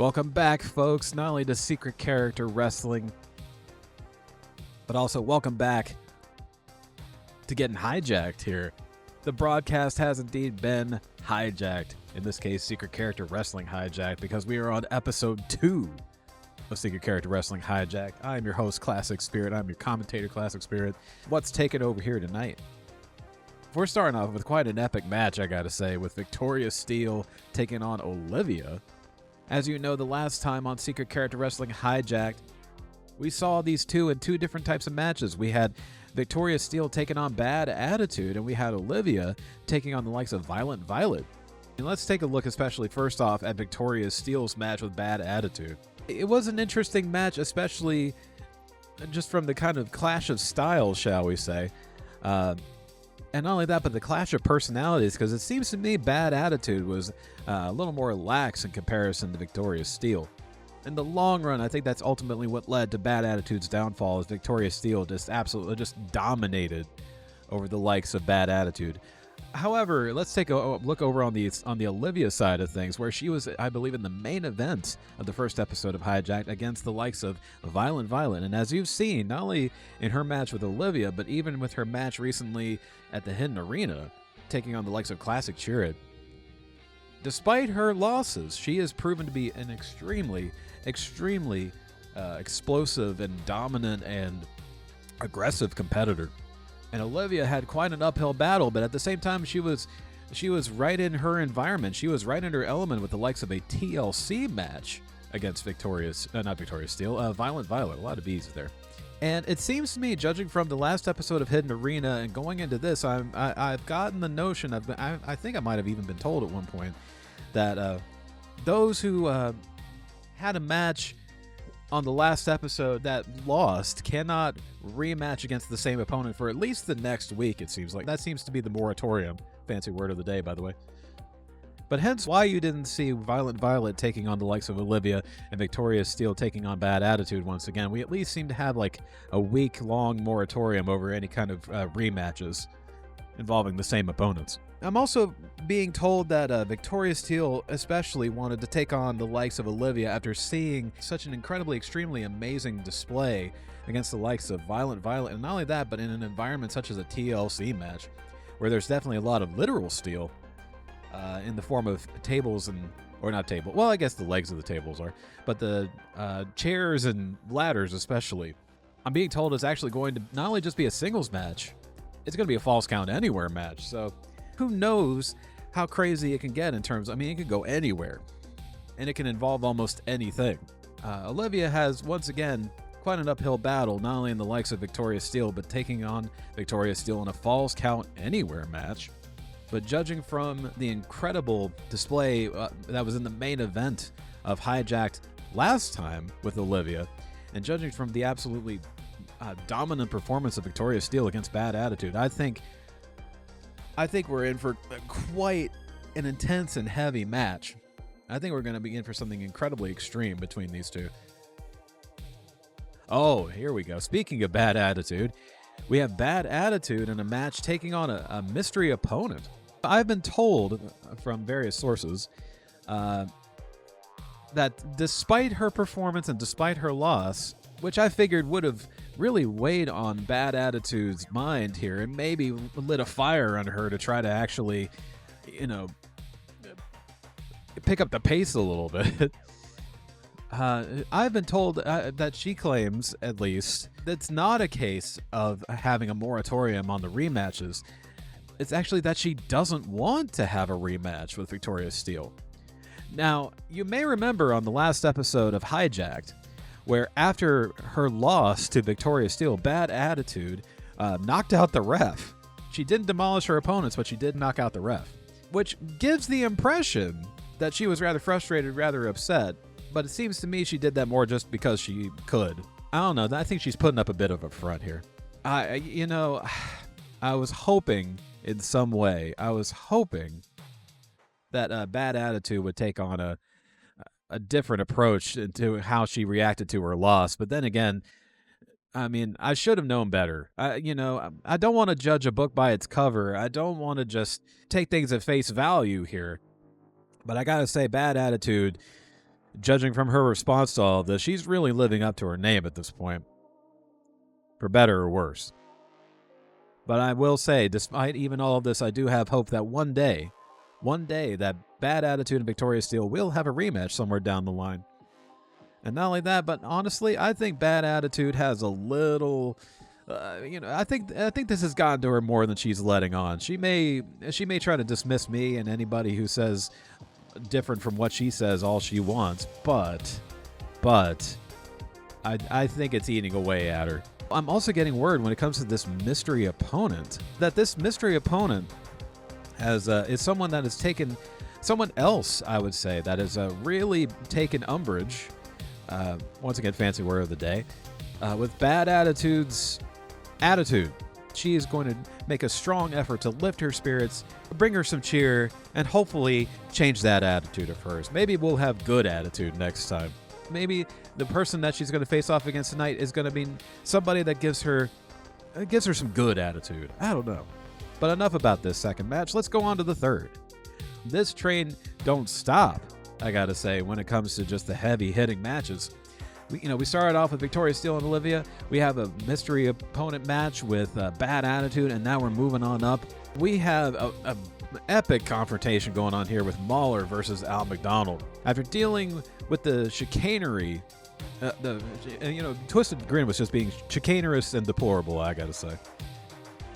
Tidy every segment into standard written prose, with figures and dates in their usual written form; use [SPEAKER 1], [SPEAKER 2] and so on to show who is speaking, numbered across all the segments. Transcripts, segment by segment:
[SPEAKER 1] Welcome back, folks, not only to Secret Character Wrestling, but also welcome back to getting hijacked here. The broadcast has indeed been hijacked. In this case, Secret Character Wrestling Hijacked, because we are on episode 2 of Secret Character Wrestling Hijacked. I'm your host, Classic Spirit. I'm your commentator, Classic Spirit. What's taking over here tonight? We're starting off with quite an epic match, I gotta say, with Victoria Steele taking on Olivia. As you know, the last time on Secret Character Wrestling Hijacked, we saw these two in two different types of matches. We had Victoria Steele taking on Bad Attitude, and we had Olivia taking on the likes of Violent Violet. And let's take a look, especially first off, at Victoria Steele's match with Bad Attitude. It was an interesting match, especially just from the kind of clash of styles, shall we say. And not only that, but the clash of personalities, because it seems to me Bad Attitude was a little more lax in comparison to Victoria Steele. In the long run, I think that's ultimately what led to Bad Attitude's downfall, as Victoria Steele just absolutely dominated over the likes of Bad Attitude. However, let's take a look over on the Olivia side of things, where she was, I believe, in the main event of the first episode of Hijacked against the likes of Violent Violet. And as you've seen, not only in her match with Olivia, but even with her match recently at the Hidden Arena, taking on the likes of Classic Chirrut, despite her losses, she has proven to be an extremely explosive and dominant and aggressive competitor. And Olivia had quite an uphill battle, but at the same time, she was right in her environment. She was right in her element with the likes of a TLC match against Violent Violet. A lot of V's there. And it seems to me, judging from the last episode of Hidden Arena and going into this, I've gotten the notion, I think I might have even been told at one point, that those who had a match on the last episode that lost cannot rematch against the same opponent for at least the next week, it seems like. That seems to be the moratorium. Fancy word of the day, by the way. But hence why you didn't see Violent Violet taking on the likes of Olivia and Victoria Steele taking on Bad Attitude once again. We at least seem to have like a week-long moratorium over any kind of rematches involving the same opponents. I'm also being told that Victoria Steele especially wanted to take on the likes of Olivia after seeing such an extremely amazing display against the likes of Violent Violet. And not only that, but in an environment such as a TLC match, where there's definitely a lot of literal steel in the form of tables or not table. Well, I guess the legs of the tables are, but the chairs and ladders especially. I'm being told it's actually going to not only just be a singles match, it's going to be a Falls Count Anywhere match. So who knows how crazy it can get in terms, it can go anywhere, and it can involve almost anything. Olivia has, once again, quite an uphill battle, not only in the likes of Victoria Steele, but taking on Victoria Steele in a Falls Count Anywhere match. But judging from the incredible display that was in the main event of Hijacked last time with Olivia, and judging from the absolutely dominant performance of Victoria Steele against Bad Attitude, I think we're in for quite an intense and heavy match. I think we're going to be in for something incredibly extreme between these two. Oh, here we go. Speaking of Bad Attitude, we have Bad Attitude in a match taking on a mystery opponent. I've been told from various sources that despite her performance and despite her loss, which I figured would have really weighed on Bad Attitude's mind here and maybe lit a fire under her to try to actually, pick up the pace a little bit. I've been told that she claims, at least, that's not a case of having a moratorium on the rematches. It's actually that she doesn't want to have a rematch with Victoria Steele. Now, you may remember on the last episode of Hijacked, where after her loss to Victoria Steele, Bad Attitude knocked out the ref. She didn't demolish her opponents, but she did knock out the ref, which gives the impression that she was rather frustrated, rather upset. But it seems to me she did that more just because she could. I don't know. I think she's putting up a bit of a front here. I was hoping in some way, that Bad Attitude would take on a different approach to how she reacted to her loss. But then again, I should have known better. I don't want to judge a book by its cover. I don't want to just take things at face value here. But I gotta say, Bad Attitude judging from her response to all of this, she's really living up to her name at this point, for better or worse. But I will say, despite even all of this, I do have hope that one day, that Bad Attitude and Victoria Steele will have a rematch somewhere down the line. And not only that, but honestly, I think Bad Attitude has a little, I think this has gotten to her more than she's letting on. She may try to dismiss me and anybody who says different from what she says all she wants, but I think it's eating away at her. I'm also getting word when it comes to this mystery opponent that this mystery opponent is someone that has taken someone else, I would say, that has really taken umbrage. Once again, fancy word of the day, with Bad Attitude's attitude. She is going to make a strong effort to lift her spirits, bring her some cheer, and hopefully change that attitude of hers. Maybe we'll have good attitude next time. Maybe the person that she's going to face off against tonight is going to be somebody that gives her some good attitude. I don't know. But enough about this second match. Let's go on to the third. This train don't stop, I got to say, when it comes to just the heavy-hitting matches. We started off with Victoria Steele and Olivia. We have a mystery opponent match with Bad Attitude, and now we're moving on up. We have a epic confrontation going on here with Mauler versus Al McDonald. After dealing with the chicanery, Twisted Grin was just being chicanerous and deplorable, I gotta say.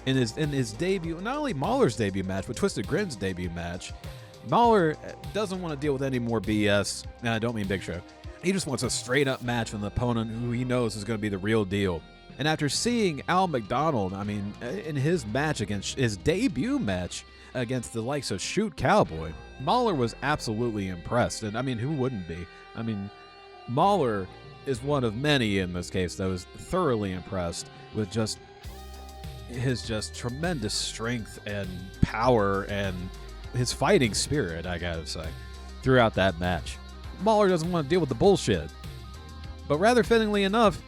[SPEAKER 1] In his debut, not only Mauler's debut match, but Twisted Grin's debut match, Mauler doesn't want to deal with any more BS. And I don't mean Big Show. He just wants a straight-up match with an opponent who he knows is going to be the real deal. And after seeing Al McDonald, in his debut match against the likes of Shoot Cowboy, Mauler was absolutely impressed. And, who wouldn't be? Mauler is one of many in this case that was thoroughly impressed with his tremendous strength and power and his fighting spirit, I gotta say, throughout that match. Mauler doesn't want to deal with the bullshit. But rather fittingly enough,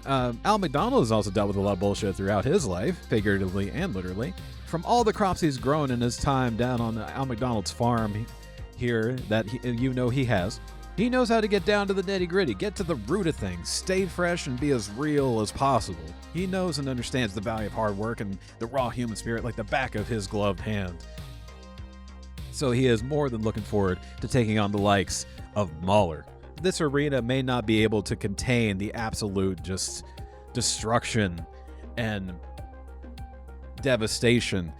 [SPEAKER 1] Al McDonald has also dealt with a lot of bullshit throughout his life, figuratively and literally. From all the crops he's grown in his time down on Al McDonald's farm here that he has, he knows how to get down to the nitty-gritty, get to the root of things, stay fresh, and be as real as possible. He knows and understands the value of hard work and the raw human spirit like the back of his gloved hand. So he is more than looking forward to taking on the likes of Mauler. This arena may not be able to contain the absolute just destruction and devastation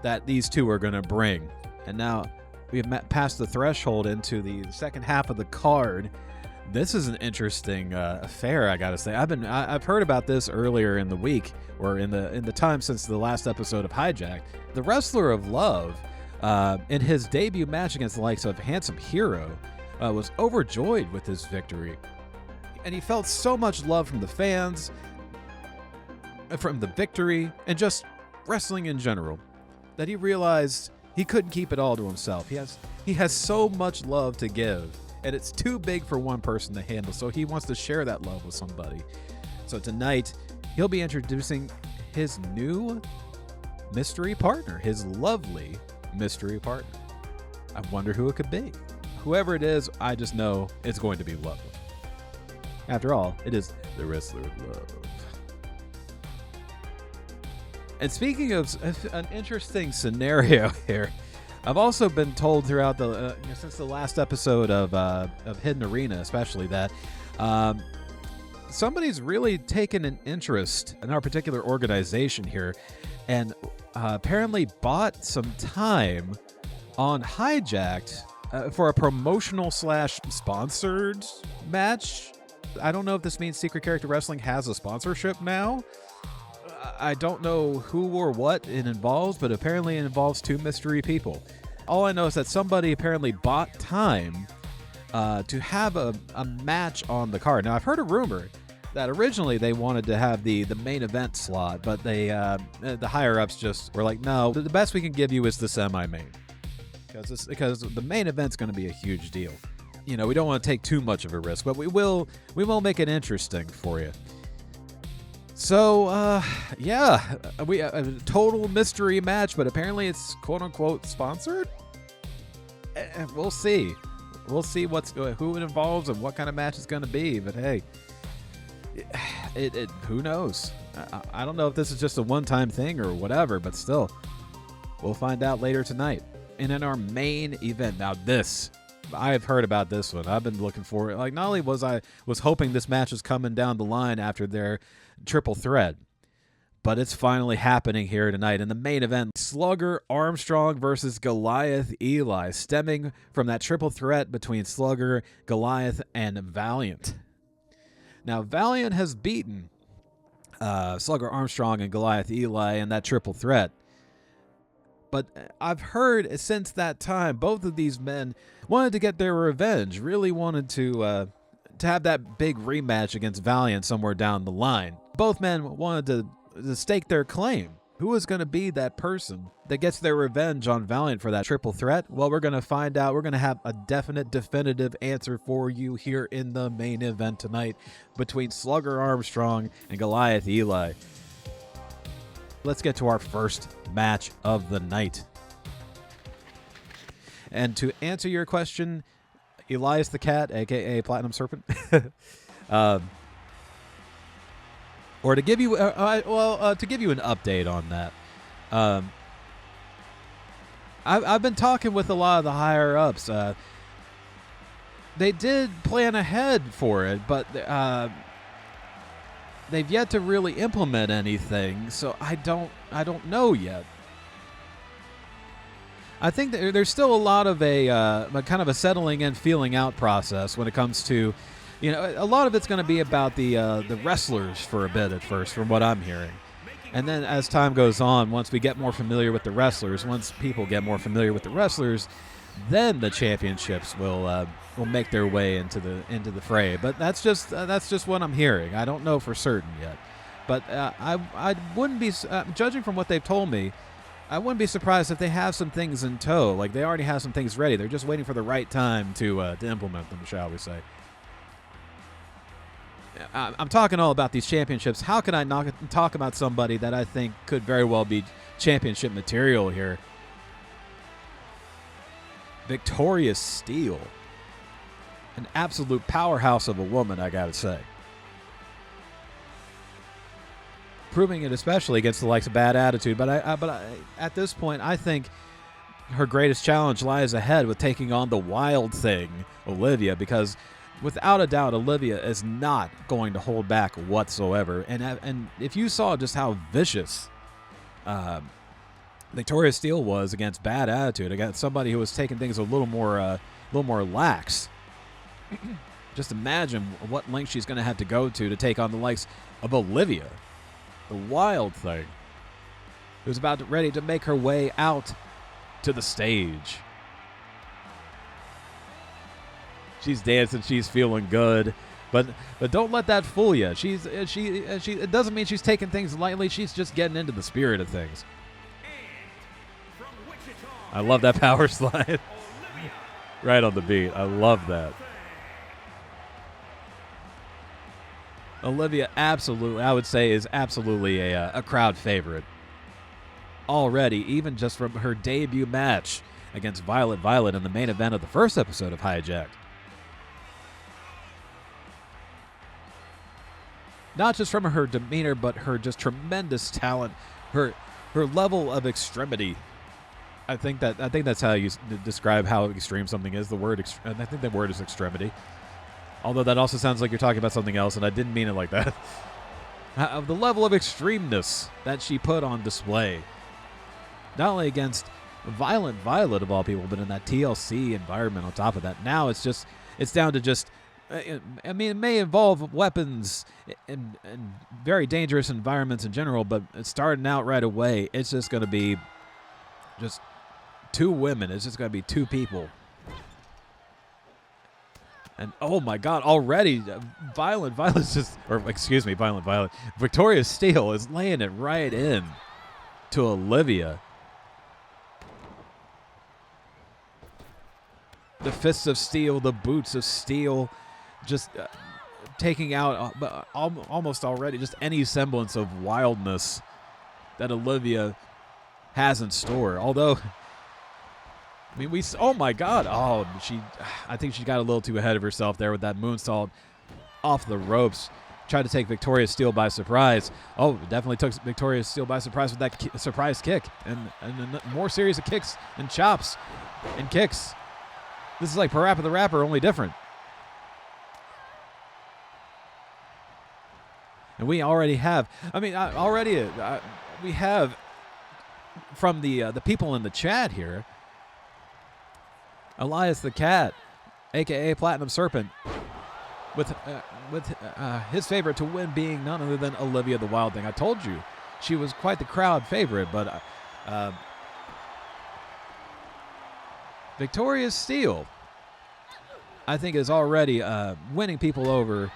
[SPEAKER 1] that these two are going to bring. And now we have passed the threshold into the second half of the card. This is an interesting affair, I gotta say. I've heard about this earlier in the week, or in the time since the last episode of Hijacked. The Wrestler of Love, in his debut match against the likes of Handsome Hero, was overjoyed with his victory. And he felt so much love from the fans, from the victory, and just wrestling in general, that he realized he couldn't keep it all to himself. He has so much love to give, and it's too big for one person to handle, so he wants to share that love with somebody. So tonight, he'll be introducing his new mystery partner, his lovely mystery partner. I wonder who it could be. Whoever it is, I just know it's going to be lovely. After all, it is the Wrestler of Love. And speaking of an interesting scenario here, I've also been told throughout since the last episode of Hidden Arena, especially, that somebody's really taken an interest in our particular organization here, and apparently bought some time on Hijacked for a promotional / sponsored match. I don't know if this means Secret Character Wrestling has a sponsorship now. I don't know who or what it involves, but apparently it involves two mystery people. All I know is that somebody apparently bought time to have a match on the card. Now, I've heard a rumor that originally they wanted to have the main event slot, but the higher-ups just were like, no, the best we can give you is the semi-main. Because the main event's going to be a huge deal. We don't want to take too much of a risk, but we will make it interesting for you. So, we a total mystery match, but apparently it's quote-unquote sponsored? We'll see. We'll see who it involves and what kind of match it's going to be. But hey, who knows? I don't know if this is just a one-time thing or whatever, but still, we'll find out later tonight. And in our main event, now this, I've heard about this one. I've been looking for it. Like, not only was hoping this match was coming down the line after their triple threat, but it's finally happening here tonight in the main event. Slugger Armstrong versus Goliath Eli, stemming from that triple threat between Slugger, Goliath, and Valiant. Now, Valiant has beaten Slugger Armstrong and Goliath Eli in that triple threat. But I've heard since that time, both of these men wanted to get their revenge, really wanted to have that big rematch against Valiant somewhere down the line. Both men wanted to stake their claim. Who is going to be that person that gets their revenge on Valiant for that triple threat? Well, we're going to find out. We're going to have a definitive answer for you here in the main event tonight between Slugger Armstrong and Goliath Eli. Let's get to our first match of the night. And to answer your question, Elias the Cat, a.k.a. Platinum Serpent, or to give you, to give you an update on that, I've been talking with a lot of the higher ups. They did plan ahead for it, but they've yet to really implement anything, so I don't know yet. I think that there's still a lot of a kind of a settling and feeling out process when it comes to, a lot of it's going to be about the wrestlers for a bit at first, from what I'm hearing. And then as time goes on, once we get more familiar with the wrestlers, once people get more familiar with the wrestlers, then the championships will make their way into the fray. But that's just what I'm hearing. I don't know for certain yet. But I wouldn't be, judging from what they've told me, I wouldn't be surprised if they have some things in tow. Like, they already have some things ready. They're just waiting for the right time to implement them, shall we say. I'm talking all about these championships. How can I not talk about somebody that I think could very well be championship material here? Victoria Steele. An absolute powerhouse of a woman, I gotta say. Proving it especially against the likes of Bad Attitude. But at this point, I think her greatest challenge lies ahead with taking on the Wild Thing, Olivia, because without a doubt, Olivia is not going to hold back whatsoever. And if you saw just how vicious Victoria Steele was against Bad Attitude, against somebody who was taking things a little more lax, just imagine what length she's going to have to go to take on the likes of Olivia, the Wild Thing, who's ready to make her way out to the stage. She's dancing, she's feeling good, but don't let that fool you. It doesn't mean she's taking things lightly. She's just getting into the spirit of things. I love that power slide. Right on the beat. I love that. Olivia absolutely, I would say, is absolutely a crowd favorite. Already, even just from her debut match against Violet in the main event of the first episode of Hijacked. Not just from her demeanor, but her just tremendous talent, her level of extremity. I think that's how you describe how extreme something is. I think the word is extremity. Although that also sounds like you're talking about something else, and I didn't mean it like that. The level of extremeness that she put on display, not only against Violent Violet of all people, but in that TLC environment on top of that. Now it's down to just, I mean, it may involve weapons and very dangerous environments in general, but starting out right away, it's just going to be just two women. It's just going to be two people. And oh my God, already Violent Violet. Victoria Steele is laying it right in to Olivia. The fists of steel, the boots of steel, just taking out almost already just any semblance of wildness that Olivia has in store. Although I mean, oh my God. Oh, I think she got a little too ahead of herself there with that moonsault off the ropes. Tried to take Victoria Steele by surprise. Oh, definitely took Victoria Steele by surprise with that surprise kick. And more series of kicks and chops and kicks. This is like Parappa the Rapper, only different. And we already have, we have from the people in the chat here, Elias the Cat, a.k.a. Platinum Serpent, with his favorite to win being none other than Olivia the Wild Thing. I told you she was quite the crowd favorite, but Victoria Steele, I think, is already winning people over,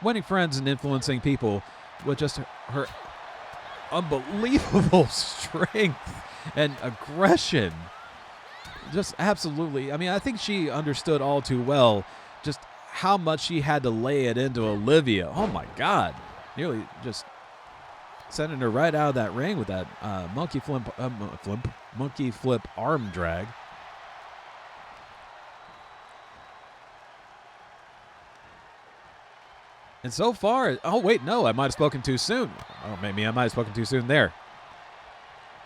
[SPEAKER 1] winning friends and influencing people with just her unbelievable strength and aggression. Just absolutely. I mean, I think she understood all too well just how much she had to lay it into Olivia. Oh my God. Nearly just sending her right out of that ring with that monkey flip arm drag. And so far, oh wait, no, I might have spoken too soon. Oh, maybe I might have spoken too soon there.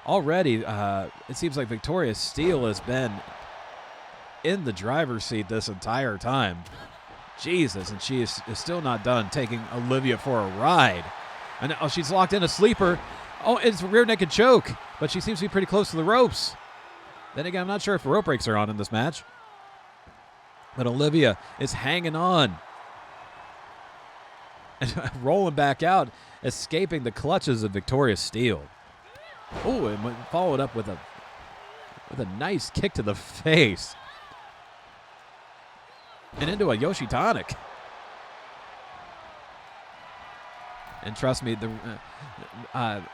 [SPEAKER 1] Already, it seems like Victoria Steele has been in the driver's seat this entire time. Jesus, and she is still not done taking Olivia for a ride. And oh, she's locked in a sleeper. Oh, it's a rear naked choke, but she seems to be pretty close to the ropes. Then again, I'm not sure if rope breaks are on in this match. But Olivia is hanging on. And rolling back out, escaping the clutches of Victoria Steele. Oh, and followed up with a nice kick to the face. And into a Yoshi Tonic. And trust me, oh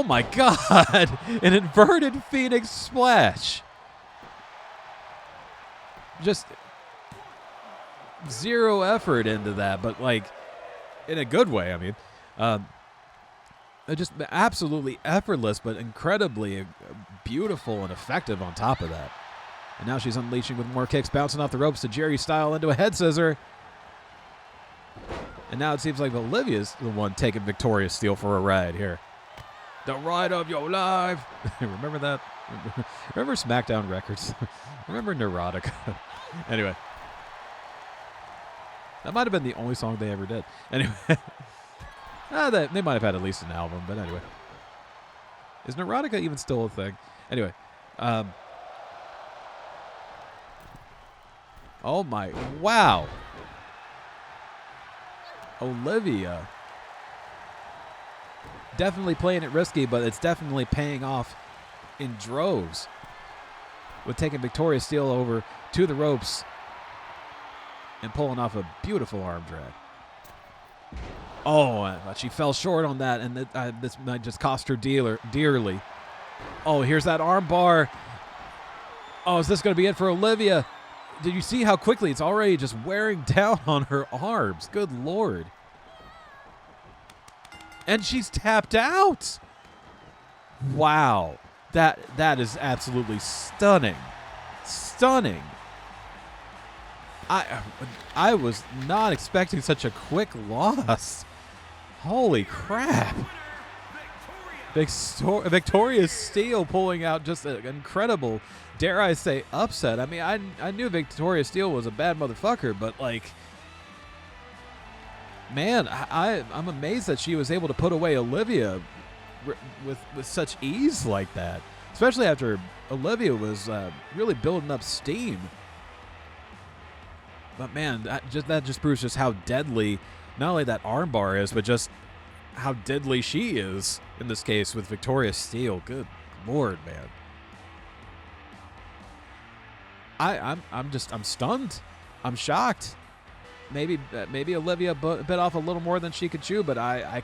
[SPEAKER 1] my God, an inverted Phoenix Splash. Just zero effort into that, but like in a good way. I mean, just absolutely effortless, but incredibly beautiful and effective on top of that. And now she's unleashing with more kicks, bouncing off the ropes to Jerry style into a head scissor. And now it seems like Olivia's the one taking Victoria Steele for a ride here. The ride of your life. Remember that? Remember SmackDown Records? Remember Neurotica? Anyway. That might have been the only song they ever did. Anyway. They might have had at least an album, but anyway. Is Neurotica even still a thing? Anyway. Oh my, wow. Olivia. Definitely playing it risky, but it's definitely paying off in droves. With taking Victoria Steele over to the ropes and pulling off a beautiful arm drag. Oh, but she fell short on that, and this might just cost her dearly. Oh, here's that arm bar. Oh, is this going to be it for Olivia? Did you see how quickly it's already just wearing down on her arms? Good Lord. And she's tapped out. Wow. That is absolutely stunning. Stunning. I was not expecting such a quick loss. Holy crap. Victoria Steele pulling out just an incredible, dare I say, upset. I mean, I knew Victoria Steele was a bad motherfucker, but like, man, I'm amazed that she was able to put away Olivia with such ease like that, especially after Olivia was really building up steam. But man, that just proves just how deadly not only that armbar is, but just how deadly she is in this case with Victoria Steele. Good Lord, man. I'm stunned. I'm shocked. Maybe Olivia bit off a little more than she could chew, but I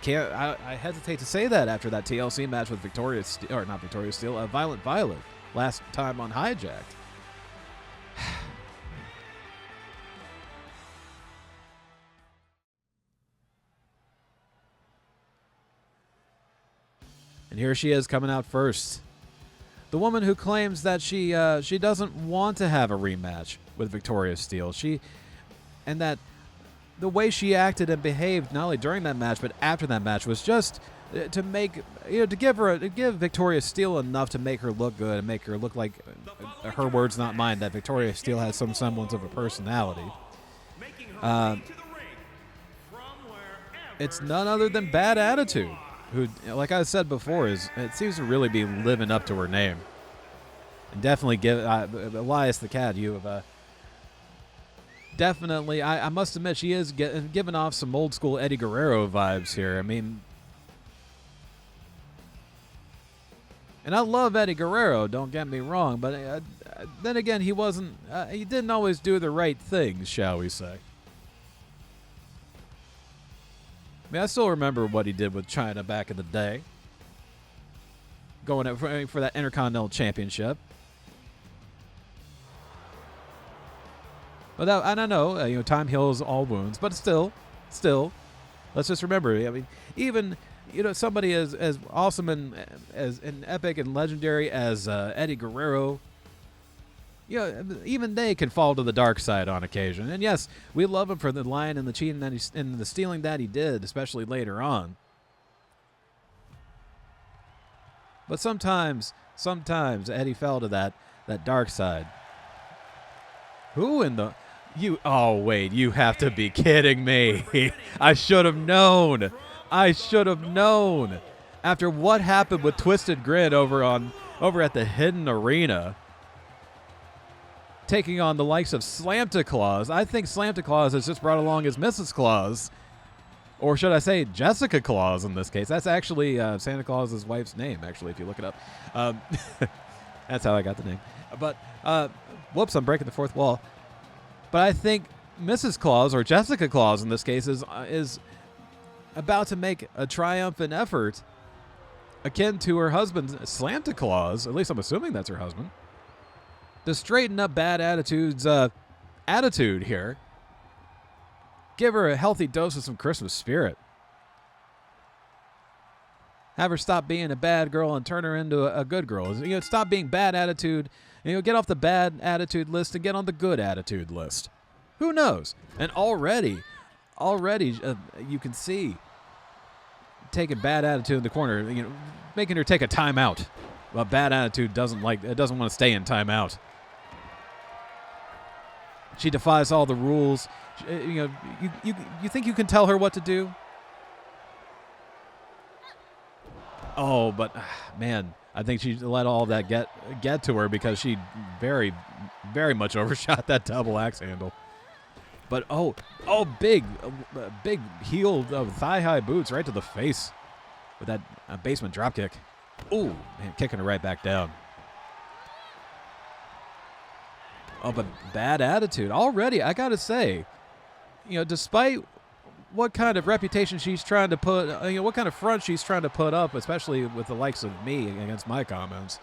[SPEAKER 1] hesitate to say that after that TLC match with Victoria Steele, or not Victoria Steele, Violent Violet last time on Hijacked. And here she is coming out first. The woman who claims that she doesn't want to have a rematch with Victoria Steele. And that the way she acted and behaved not only during that match but after that match was just to make, to give Victoria Steele enough to make her look good and make her look like, her words not mine, that Victoria Steele has some semblance of a personality. It's none other than Bad Attitude, who, like I said before, it seems to really be living up to her name. And definitely give Elias the Cat, you have definitely, I must admit, she is giving off some old school Eddie Guerrero vibes here. I mean, and I love Eddie Guerrero, don't get me wrong, but then again, he didn't always do the right things, shall we say. I mean, I still remember what he did with China back in the day, going for that Intercontinental Championship. But that, and I know, time heals all wounds, but still, let's just remember. I mean, even somebody as awesome and as epic and legendary as Eddie Guerrero. Even they can fall to the dark side on occasion. And yes, we love him for the lying and the cheating and the stealing that he did, especially later on. But sometimes Eddie fell to that dark side. Who in the... Oh, wait, you have to be kidding me. I should have known. After what happened with Twisted Grid over at the Hidden Arena, taking on the likes of Slamta Claus. I think Slamta Claus has just brought along his Mrs. Claus. Or should I say Jessica Claus in this case. That's actually Santa Claus's wife's name, actually, if you look it up. That's how I got the name. But, whoops, I'm breaking the fourth wall. But I think Mrs. Claus, or Jessica Claus in this case, is about to make a triumphant effort akin to her husband, Slamta Claus. At least I'm assuming that's her husband. To straighten up Bad Attitude's attitude here. Give her a healthy dose of some Christmas spirit. Have her stop being a bad girl and turn her into a good girl. Stop being Bad Attitude. Get off the bad attitude list and get on the good attitude list. Who knows? And already you can see taking Bad Attitude in the corner, making her take a timeout. Well, Bad Attitude doesn't want to stay in timeout. She defies all the rules. You think you can tell her what to do? Oh, but man, I think she let all of that get to her because she very, very much overshot that double axe handle. But big heel of thigh-high boots right to the face with that basement dropkick. Ooh, man, kicking her right back down. Oh, but Bad Attitude already. I gotta say, despite what kind of reputation she's trying to put, what kind of front she's trying to put up, especially with the likes of me against my comments,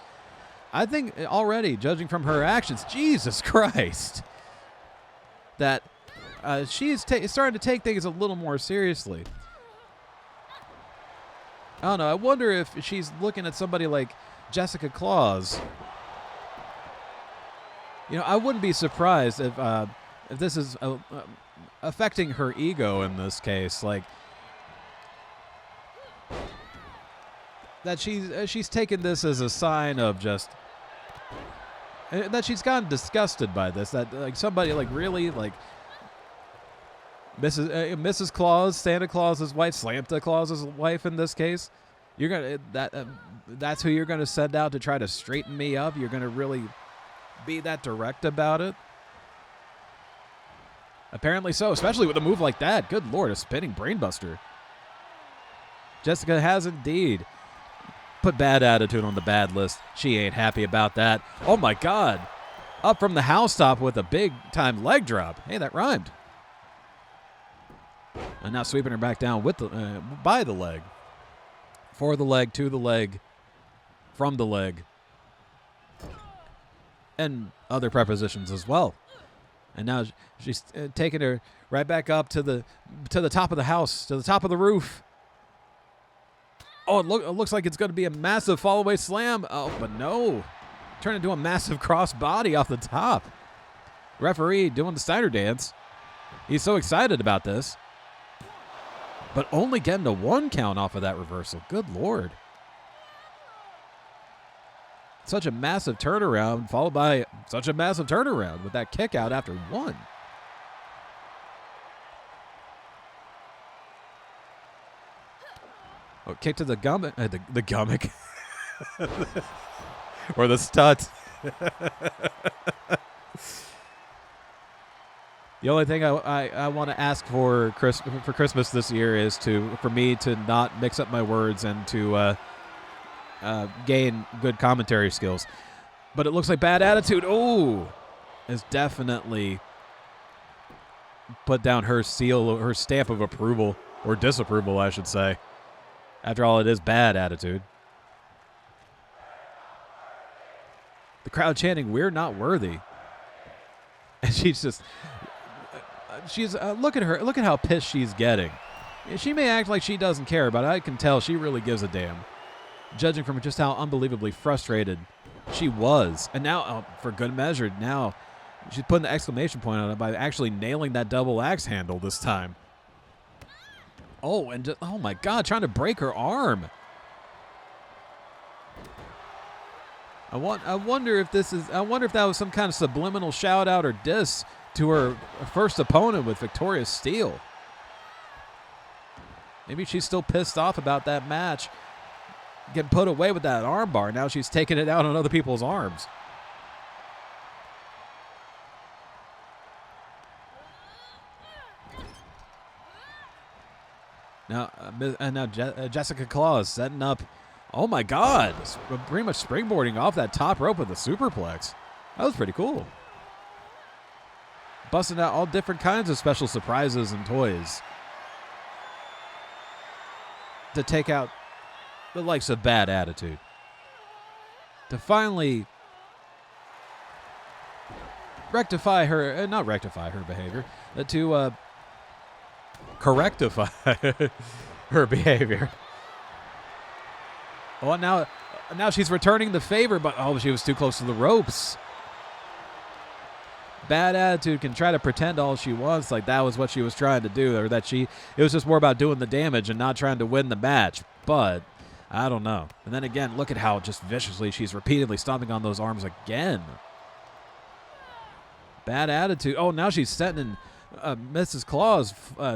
[SPEAKER 1] I think already, judging from her actions, Jesus Christ, that she's starting to take things a little more seriously. I don't know. I wonder if she's looking at somebody like Jessica Claus. I wouldn't be surprised if this is affecting her ego in this case, like that she's taken this as a sign of just that she's gotten disgusted by this. That like somebody like really like Mrs. Claus, Santa Claus's wife, Slamta Claus's wife in this case. You're gonna that's who you're gonna send out to try to straighten me up. You're gonna really be that direct about it? Apparently so, especially with a move like that. Good Lord, a spinning brainbuster. Jessica has indeed put Bad Attitude on the bad list. She ain't happy about that. Oh my God. Up from the house top with a big-time leg drop. Hey, that rhymed. And now sweeping her back down with by the leg. For the leg, to the leg, from the leg. And other prepositions as well. And now she's taking her right back up to the top of the house, to the top of the roof. Oh, it looks like it's going to be a massive fall-away slam. Oh, but no. Turned into a massive cross body off the top. Referee doing the Steiner dance. He's so excited about this. But only getting a 1 count off of that reversal. Good Lord. Such a massive turnaround, followed by such a massive turnaround with that kick out after 1. Oh, kick to the gummick. The gummick. Or the stut. The only thing I want to ask for Christmas this year is for me to not mix up my words and to gain good commentary skills. But it looks like Bad Attitude, has definitely put down her seal, her stamp of approval, or disapproval, I should say. After all, it is Bad Attitude. The crowd chanting, "We're not worthy." And she's look at her. Look at how pissed she's getting. She may act like she doesn't care, but I can tell she really gives a damn. Judging from just how unbelievably frustrated she was. And now, for good measure, now she's putting the exclamation point on it by actually nailing that double axe handle this time. Oh, and just, oh my God, trying to break her arm. I wonder if that was some kind of subliminal shout out or diss to her first opponent with Victoria Steele. Maybe she's still pissed off about that match getting put away with that arm bar. Now she's taking it out on other people's arms. Now, Jessica Claus setting up. Oh my God! Pretty much springboarding off that top rope with a superplex. That was pretty cool. Busting out all different kinds of special surprises and toys to take out the likes of Bad Attitude. To finally rectify her, not rectify her behavior, to correctify her behavior. Oh, now she's returning the favor, but she was too close to the ropes. Bad Attitude can try to pretend all she wants, like that was what she was trying to do, or that it was just more about doing the damage and not trying to win the match. But I don't know. And then again, look at how just viciously she's repeatedly stomping on those arms again. Bad Attitude. Oh, now she's sending Mrs. Claus,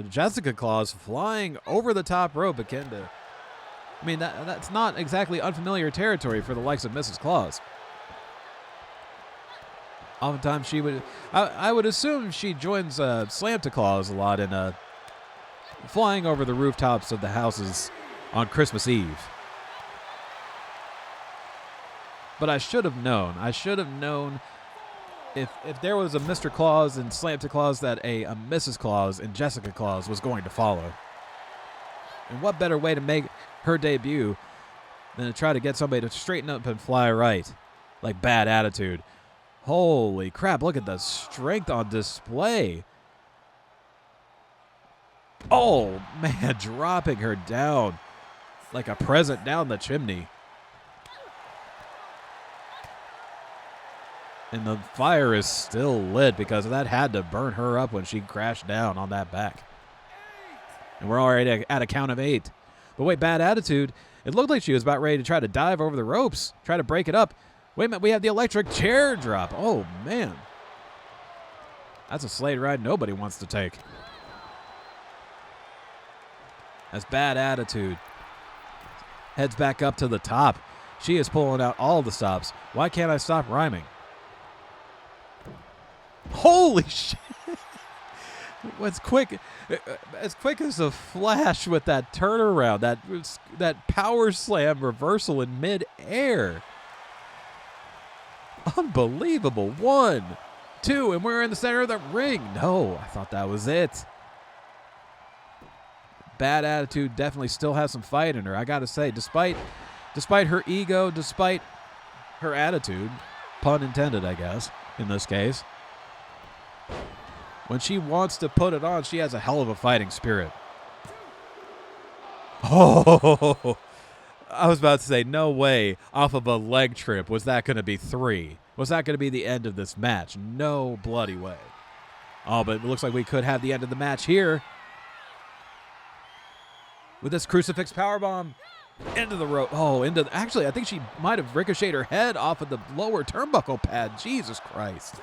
[SPEAKER 1] Jessica Claus, flying over the top rope again. I mean, that's not exactly unfamiliar territory for the likes of Mrs. Claus. Oftentimes she would, I would assume she joins Slamta Claus a lot in flying over the rooftops of the houses on Christmas Eve. But I should have known. If there was a Mr. Claus and Slamta Claus that a Mrs. Claus and Jessica Claus was going to follow. And what better way to make her debut than to try to get somebody to straighten up and fly right, like Bad Attitude. Holy crap, look at the strength on display. Oh, man, dropping her down like a present down the chimney. And the fire is still lit because that had to burn her up when she crashed down on that back. And we're already at a count of 8. But wait, Bad Attitude, it looked like she was about ready to try to dive over the ropes, try to break it up. Wait a minute, we have the electric chair drop. Oh, man. That's a sleigh ride nobody wants to take. That's Bad Attitude. Heads back up to the top. She is pulling out all the stops. Why can't I stop rhyming? Holy shit. As quick as a flash with that turnaround, that power slam reversal in mid-air. Unbelievable. 1, 2, and we're in the center of the ring. No, I thought that was it. Bad Attitude definitely still has some fight in her. I got to say, despite her ego, despite her attitude, pun intended, I guess, in this case, when she wants to put it on, she has a hell of a fighting spirit. Oh, I was about to say, no way off of a leg trip was that going to be 3. Was that going to be the end of this match? No bloody way. Oh, but it looks like we could have the end of the match here. With this crucifix powerbomb into the rope. Oh, actually, I think she might have ricocheted her head off of the lower turnbuckle pad. Jesus Christ.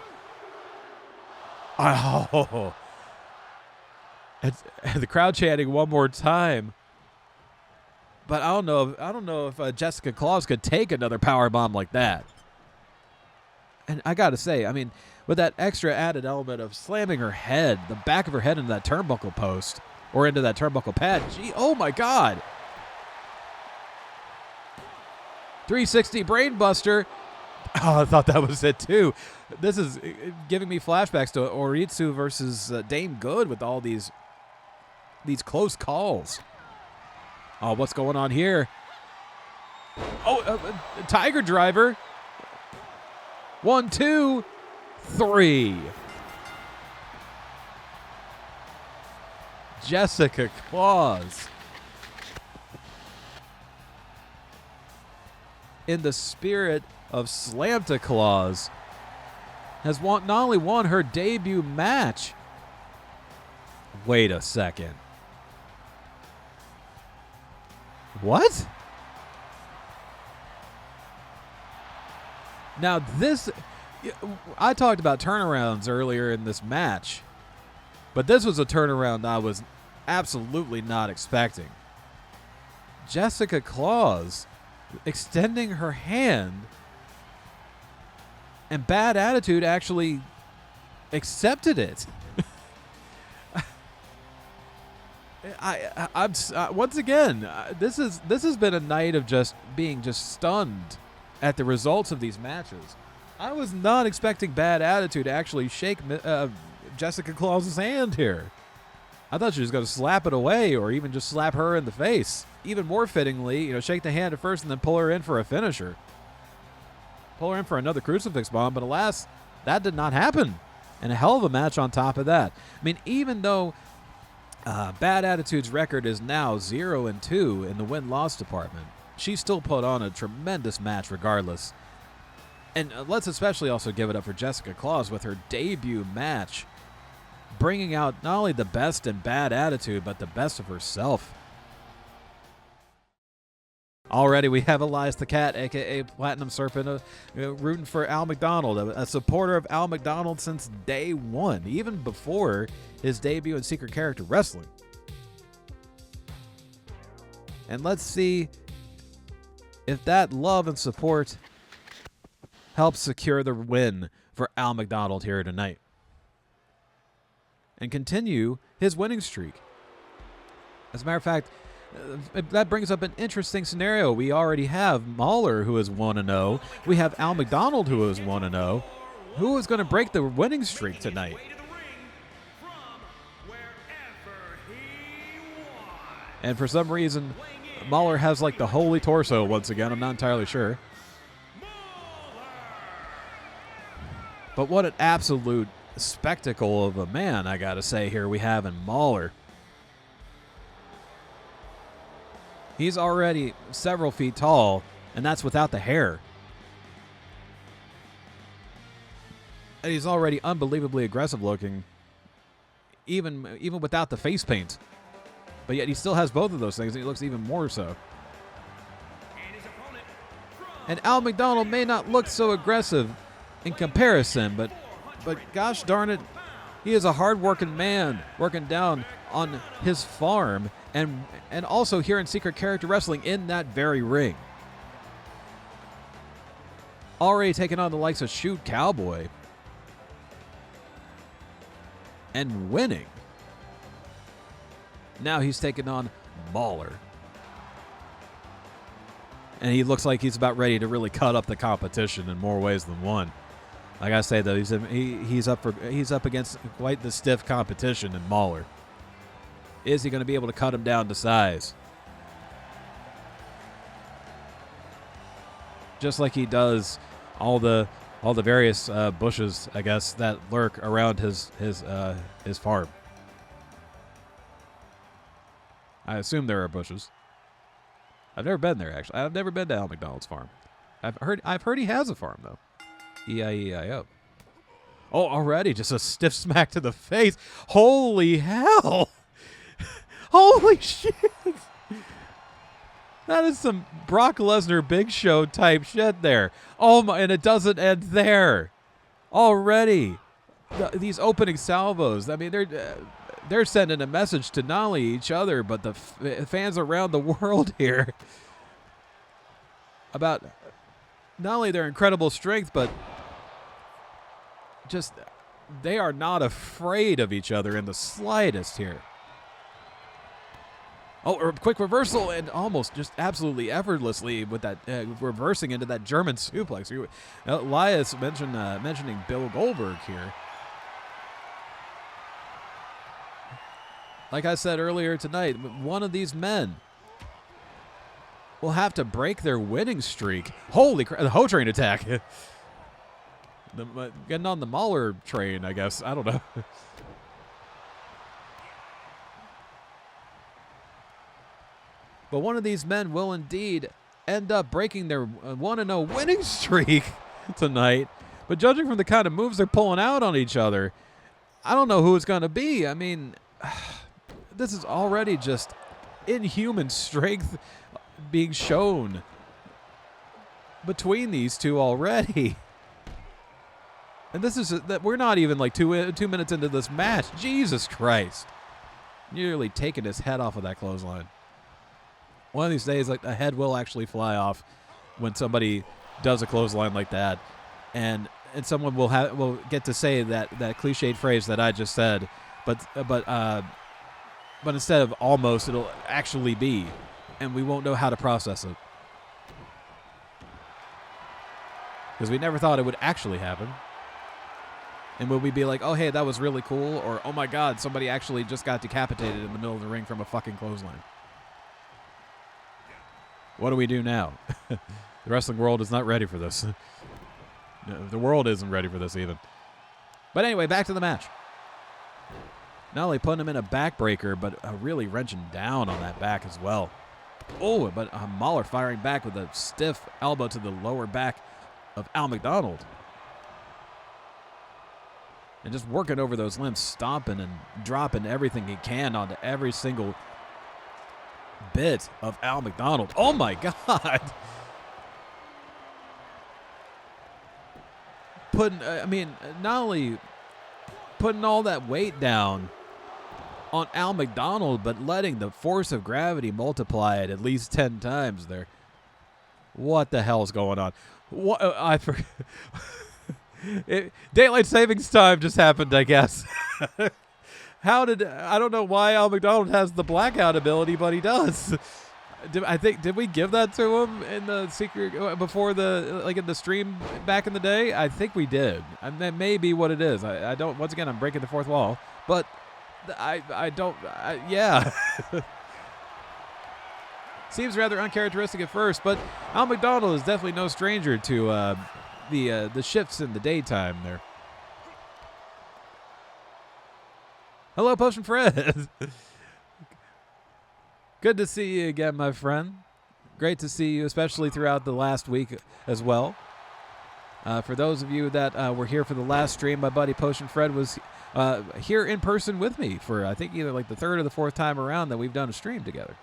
[SPEAKER 1] Oh. And the crowd chanting one more time. But I don't know if Jessica Claus could take another power bomb like that. And I got to say, I mean, with that extra added element of slamming her head, the back of her head into that turnbuckle post or into that turnbuckle pad. Gee, oh my God. 360 brainbuster. Oh, I thought that was it too. This is giving me flashbacks to Oritsu versus Dame Good with all these close calls. Oh, what's going on here? Oh, Tiger Driver. 1, 2, 3. Jessica Claus. In the spirit of Slamta Claus, has not only won her debut match. Wait a second. What? Now this, I talked about turnarounds earlier in this match, but this was a turnaround I was absolutely not expecting. Jessica Claus extending her hand, and Bad Attitude actually accepted it. I'm once again, this has been a night of just being stunned at the results of these matches. I was not expecting Bad Attitude to actually shake Jessica Claus's hand here. I thought she was going to slap it away or even just slap her in the face. Even more fittingly, shake the hand at first and then pull her in for a finisher. Pull her in for another crucifix bomb, but alas, that did not happen. And a hell of a match on top of that. I mean, even though Bad Attitude's record is now 0-2 in the win-loss department, she still put on a tremendous match regardless. And let's especially also give it up for Jessica Claus with her debut match, bringing out not only the best in Bad Attitude, but the best of herself. Already we have Elias the Cat, a.k.a. Platinum Serpent, rooting for Al McDonald, a supporter of Al McDonald since day one, even before his debut in Secret Character Wrestling. And let's see if that love and support helps secure the win for Al McDonald here tonight and continue his winning streak. As a matter of fact, that brings up an interesting scenario. We already have Mauler, who is 1-0. We have Al McDonald, who is 1-0. Who is going to break the winning streak tonight? And for some reason, Mauler has like the holy torso once again. I'm not entirely sure. But what an absolute spectacle of a man, I gotta say, here we have in Mauler. He's already several feet tall, and that's without the hair. And he's already unbelievably aggressive looking, even without the face paint. But yet he still has both of those things, and he looks even more so. And Al McDonald may not look so aggressive in comparison, but gosh darn it, he is a hard-working man working down on his farm and also here in Secret Character Wrestling in that very ring. Already taking on the likes of Shoot Cowboy and winning. Now he's taking on Mauler. And he looks like he's about ready to really cut up the competition in more ways than one. Like I say, though, he's up against quite the stiff competition in Mauler. Is he going to be able to cut him down to size? Just like he does all the various bushes, I guess, that lurk around his farm. I assume there are bushes. I've never been there, actually. I've never been to Al McDonald's farm. I've heard he has a farm, though. E-I-E-I-O. Oh, already just a stiff smack to the face. Holy hell. Holy shit. That is some Brock Lesnar Big Show type shit there. Oh my, and it doesn't end there. Already. These opening salvos, I mean, they're sending a message to not only each other, but the fans around the world here about not only their incredible strength, but just they are not afraid of each other in the slightest here. Oh, a quick reversal and almost just absolutely effortlessly with that reversing into that German suplex. Elias mentioning Bill Goldberg here. Like I said earlier tonight, one of these men will have to break their winning streak. Holy crap, the Ho train attack. Getting on the Mauler train, I guess. I don't know. But one of these men will indeed end up breaking their 1-0 winning streak tonight. But judging from the kind of moves they're pulling out on each other, I don't know who it's going to be. I mean, this is already just inhuman strength being shown between these two already. And this is that we're not even like two minutes into this match. Jesus Christ. Nearly taking his head off of that clothesline. One of these days, like, a head will actually fly off when somebody does a clothesline like that, and someone will get to say that cliched phrase that I just said, but instead of almost, it'll actually be, and we won't know how to process it because we never thought it would actually happen. And will we be like, oh hey, that was really cool, or oh my God, somebody actually just got decapitated in the middle of the ring from a fucking clothesline? What do we do now? The wrestling world is not ready for this. No, the world isn't ready for this even. But anyway, back to the match. Not only putting him in a backbreaker, but really wrenching down on that back as well. Oh, but Mauler firing back with a stiff elbow to the lower back of Al McDonald. And just working over those limbs, stomping and dropping everything he can onto every single bit of Al McDonald. Oh my God. Not only putting all that weight down on Al McDonald, but letting the force of gravity multiply it at least 10 times there. What the hell's going on? What I forgot. Daylight savings time just happened, I guess. I don't know why Al McDonald has the blackout ability, but he does. Did we give that to him in the secret before in the stream back in the day? I think we did. And that may be what it is. I don't. Once again, I'm breaking the fourth wall, but yeah. Seems rather uncharacteristic at first, but Al McDonald is definitely no stranger to the shifts in the daytime there. Hello, Potion Fred. Good to see you again, my friend. Great to see you, especially throughout the last week as well. For those of you that were here for the last stream, my buddy Potion Fred was here in person with me for, I think, either like the third or the fourth time around that we've done a stream together.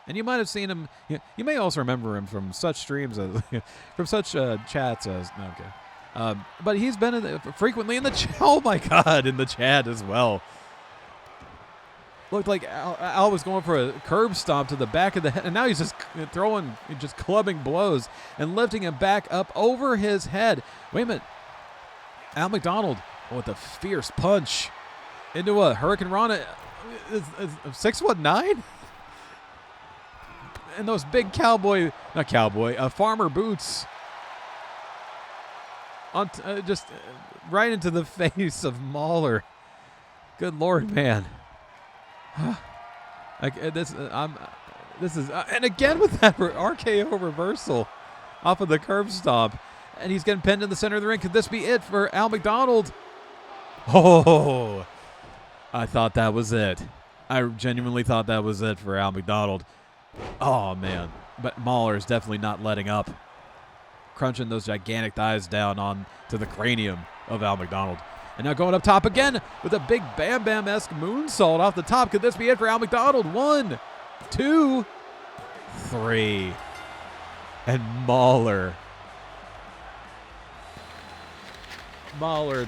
[SPEAKER 1] And you might have seen him. You may also remember him from such streams as, from such chats as. Okay. But he's been frequently in the chat. Oh my God, in the chat as well. Looked like Al was going for a curb stomp to the back of the head, and now he's just clubbing blows and lifting him back up over his head. Wait a minute. Al McDonald with a fierce punch into a Hurricane Rana. 619? And those big farmer boots. Just right into the face of Mauler. Good Lord, man. This is and again with that RKO reversal off of the curb stomp, and he's getting pinned in the center of the ring. Could this be it for Al McDonald? Oh, I thought that was it. I genuinely thought that was it for Al McDonald. Oh, man. But Mauler is definitely not letting up. Crunching those gigantic thighs down on to the cranium of Al McDonald. And now going up top again with a big Bam Bam-esque moonsault off the top. Could this be it for Al McDonald? 1, 2, 3. And Mauler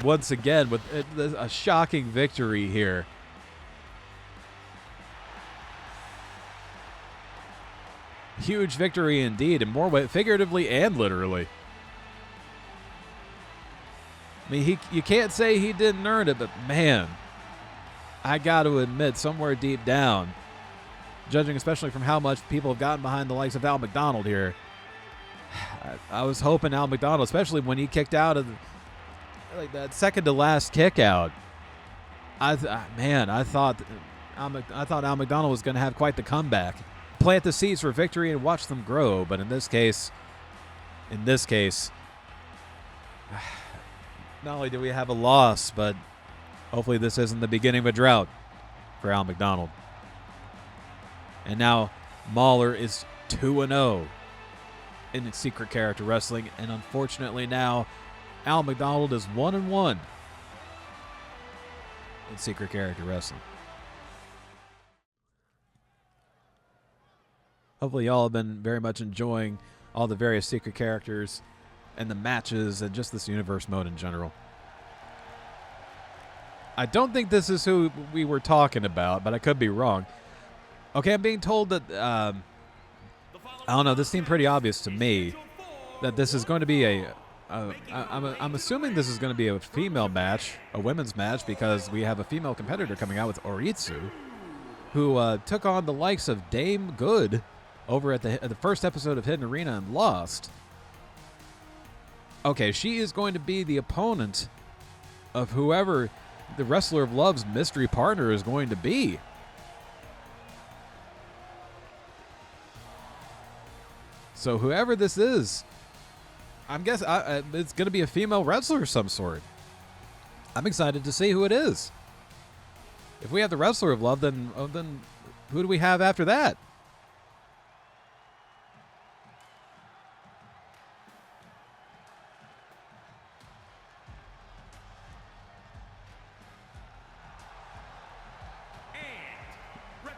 [SPEAKER 1] once again with a shocking victory here. Huge victory indeed, in more ways, figuratively and literally. I mean, you can't say he didn't earn it, but man, I got to admit, somewhere deep down, judging especially from how much people have gotten behind the likes of Al McDonald here, I was hoping Al McDonald, especially when he kicked out of like that second to last kick out. I thought Al McDonald was going to have quite the comeback. Plant the seeds for victory and watch them grow, but in this case, not only do we have a loss, but hopefully this isn't the beginning of a drought for Al McDonald. And now Mauler is 2-0 in secret character wrestling, and unfortunately now Al McDonald is 1-1 in secret character wrestling. Hopefully y'all have been very much enjoying all the various secret characters and the matches and just this universe mode in general. I don't think this is who we were talking about, but I could be wrong. Okay, I'm being told that, I don't know, this seemed pretty obvious to me that this is going to be I'm assuming this is going to be a female match, a women's match, because we have a female competitor coming out with Oritsu, who took on the likes of Dame Good over at the first episode of Hidden Arena and lost. Okay, she is going to be the opponent of whoever the Wrestler of Love's mystery partner is going to be. So whoever this is, I'm guessing it's going to be a female wrestler of some sort. I'm excited to see who it is. If we have the Wrestler of Love, then who do we have after that?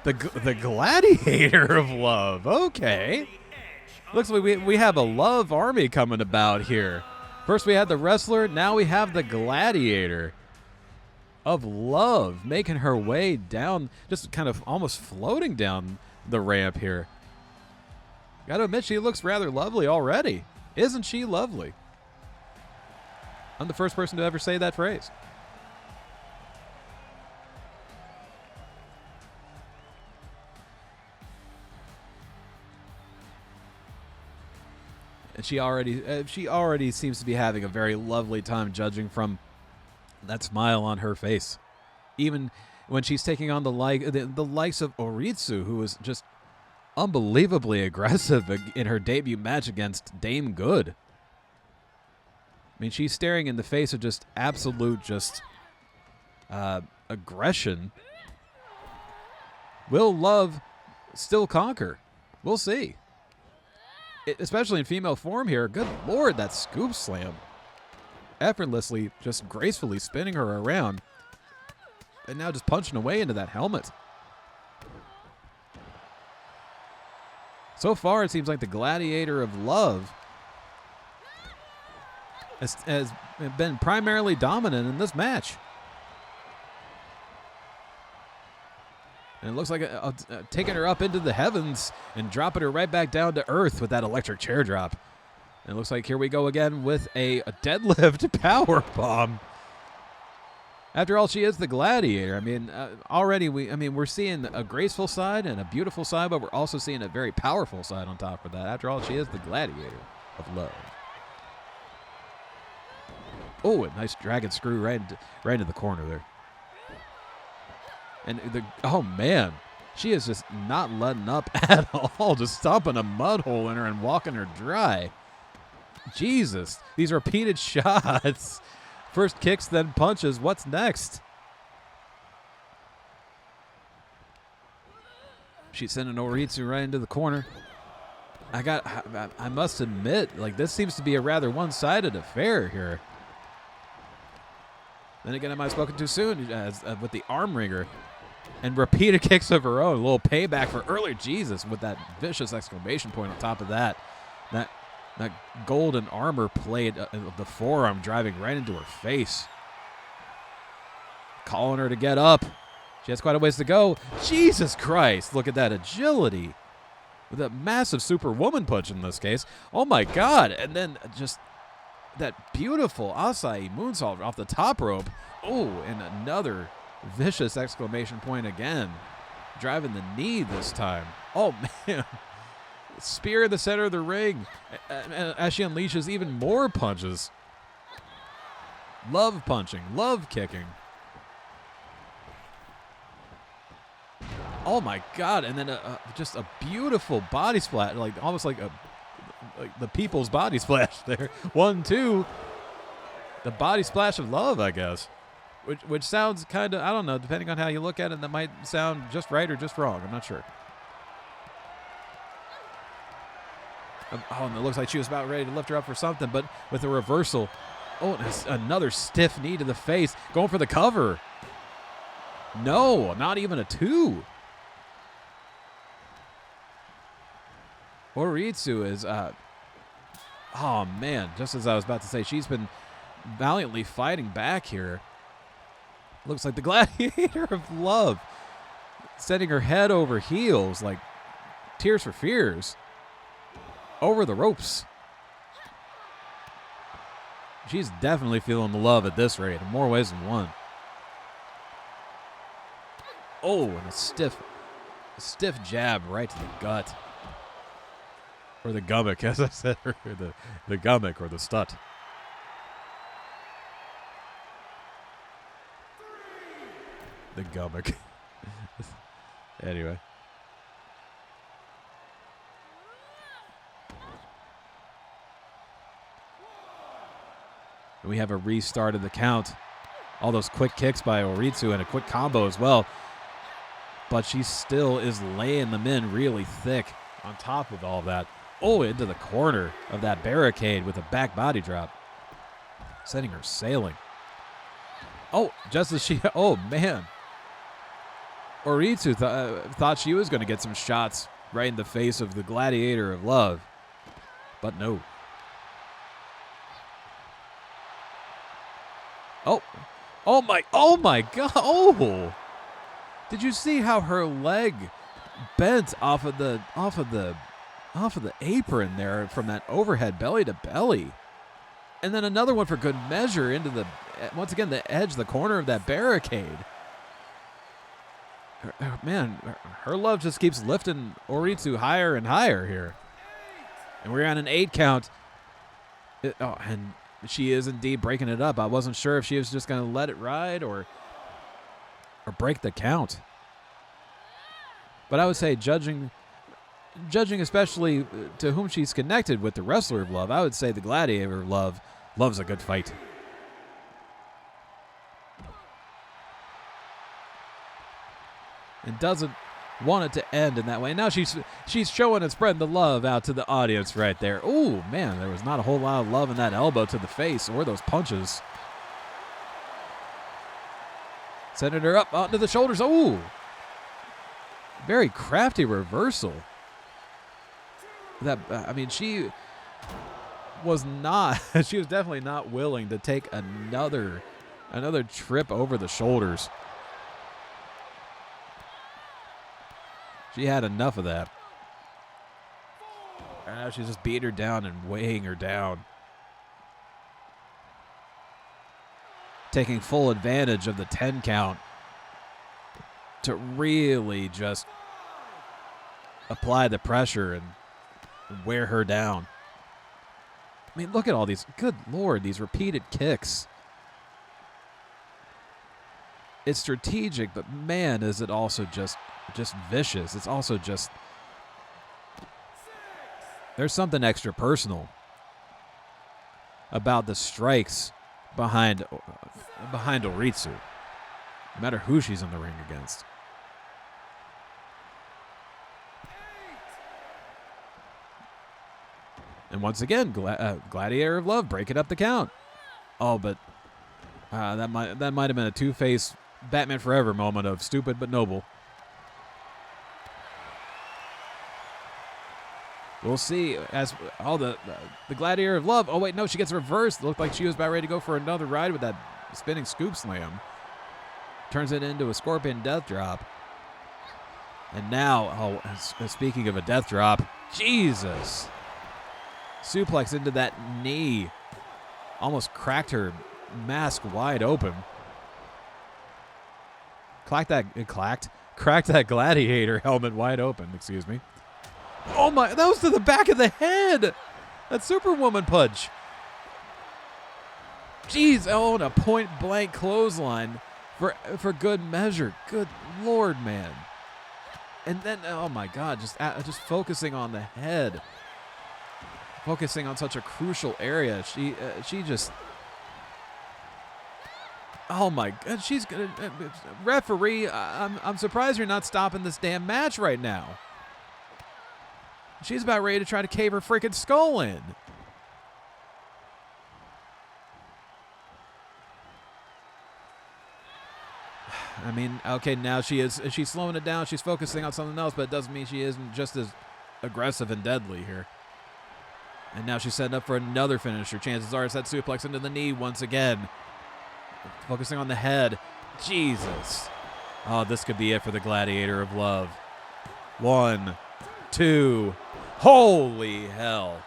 [SPEAKER 1] The Gladiator of Love. Okay. Looks like we have a love army coming about here. First we had the Wrestler, now we have the Gladiator of Love making her way down, just kind of almost floating down the ramp here. Gotta admit, she looks rather lovely already. Isn't she lovely? I'm the first person to ever say that phrase. And she already seems to be having a very lovely time, judging from that smile on her face. Even when she's taking on the likes of Oritsu, who was just unbelievably aggressive in her debut match against Dame Good. I mean, she's staring in the face of just absolute aggression. Will love still conquer? We'll see. Especially in female form here. Good Lord, that scoop slam. Effortlessly, just gracefully spinning her around. And now just punching away into that helmet. So far, it seems like the Gladiator of Love has been primarily dominant in this match. And it looks like taking her up into the heavens and dropping her right back down to earth with that electric chair drop. And it looks like here we go again with a deadlift power bomb. After all, she is the Gladiator. I mean, already we're seeing a graceful side and a beautiful side, but we're also seeing a very powerful side on top of that. After all, she is the Gladiator of Love. Oh, a nice dragon screw right into the corner there. And oh man, she is just not letting up at all, just stomping a mud hole in her and walking her dry. Jesus, these repeated shots. First kicks, then punches. What's next? She's sending Oritsu right into the corner. I must admit, like, this seems to be a rather one-sided affair here. Then again, am I spoken too soon? With the arm wringer and repeated kicks of her own. A little payback for earlier. Jesus, with that vicious exclamation point on top of that. That golden armor plate of the forearm driving right into her face. Calling her to get up. She has quite a ways to go. Jesus Christ, look at that agility. With a massive superwoman punch in this case. Oh my God. And then just that beautiful acai moonsault off the top rope. Oh, and another vicious exclamation point again. Driving the knee this time. Oh, man. Spear in the center of the ring as she unleashes even more punches. Love punching. Love kicking. Oh, my God. And then just a beautiful body splash. Like almost like the people's body splash there. 1, 2. The body splash of love, I guess. Which sounds kind of, I don't know, depending on how you look at it, that might sound just right or just wrong. I'm not sure. Oh, and it looks like she was about ready to lift her up for something, but with a reversal. Oh, another stiff knee to the face. Going for the cover. No, not even a 2. Oritsu is, oh, man, just as I was about to say, she's been valiantly fighting back here. Looks like the gladiator of love. Sending her head over heels like Tears for Fears. Over the ropes. She's definitely feeling the love at this rate in more ways than one. Oh, and a stiff jab right to the gut. Or the gummick, as I said, or the gummick or the stut. The gummick. Anyway. We have a restart of the count. All those quick kicks by Oritsu and a quick combo as well. But she still is laying them in really thick on top of all that. Oh, into the corner of that barricade with a back body drop. Sending her sailing. Oh, just as she... Oh, man. Oritsu thought she was going to get some shots right in the face of the gladiator of love. But no. Oh my God. Oh. Did you see how her leg bent off of the apron there from that overhead belly to belly? And then another one for good measure into once again, the edge, the corner of that barricade. Man, her love just keeps lifting Oritsu higher and higher here. And we're on an 8 count. And she is indeed breaking it up. I wasn't sure if she was just going to let it ride or break the count. But I would say judging especially to whom she's connected with the wrestler of love, I would say the gladiator of love loves a good fight. And doesn't want it to end in that way. Now she's showing and spreading the love out to the audience right there. Oh, man, there was not a whole lot of love in that elbow to the face or those punches. Sending her up onto the shoulders. Oh, very crafty reversal. I mean, she was definitely not willing to take another trip over the shoulders. She had enough of that. And now she's just beating her down and weighing her down. Taking full advantage of the 10 count to really just apply the pressure and wear her down. I mean, look at all these, good Lord, these repeated kicks. It's strategic, but man, is it also just vicious. It's also just, there's something extra personal about the strikes behind Oritsu, no matter who she's in the ring against. And once again, Gladiator of Love breaking up the count. Oh, but that might have been a Two-Face Batman Forever moment of stupid but noble. We'll see as the Gladiator of Love. Oh, wait, no, she gets reversed. It looked like she was about ready to go for another ride with that spinning scoop slam. Turns it into a Scorpion Death Drop. And now, speaking of a Death Drop, Jesus. Suplex into that knee. Almost cracked her mask wide open. Cracked that Gladiator helmet wide open, excuse me. Oh my, that was to the back of the head. That Superwoman punch. Jeez, oh, and a point blank clothesline for good measure. Good Lord, man. And then, oh my God, just focusing on the head. Focusing on such a crucial area. She just, oh my God, she's gonna, referee, I'm surprised you're not stopping this damn match right now. She's about ready to try to cave her freaking skull in. I mean, okay, now she's slowing it down. She's focusing on something else, but it doesn't mean she isn't just as aggressive and deadly here. And now she's setting up for another finisher. Chances are it's that suplex into the knee once again. Focusing on the head. Jesus. Oh, this could be it for the Gladiator of Love. 1, 2. Holy hell.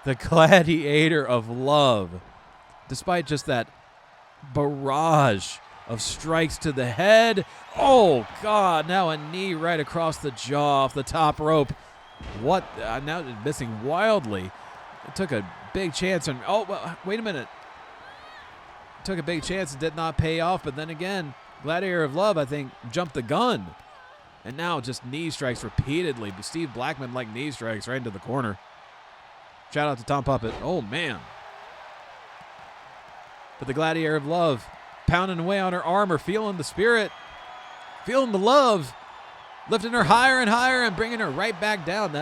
[SPEAKER 1] The Gladiator of Love. Despite just that barrage of strikes to the head. Oh, God. Now a knee right across the jaw off the top rope. What? Now missing wildly. It took a big chance. And oh, well, wait a minute. Took a big chance and did not pay off. But then again, Gladiator of Love, I think, jumped the gun. And now just knee strikes repeatedly. Steve Blackman like knee strikes right into the corner. Shout out to Tom Puppet. Oh, man. But the Gladiator of Love pounding away on her armor, feeling the spirit, feeling the love, lifting her higher and higher and bringing her right back down.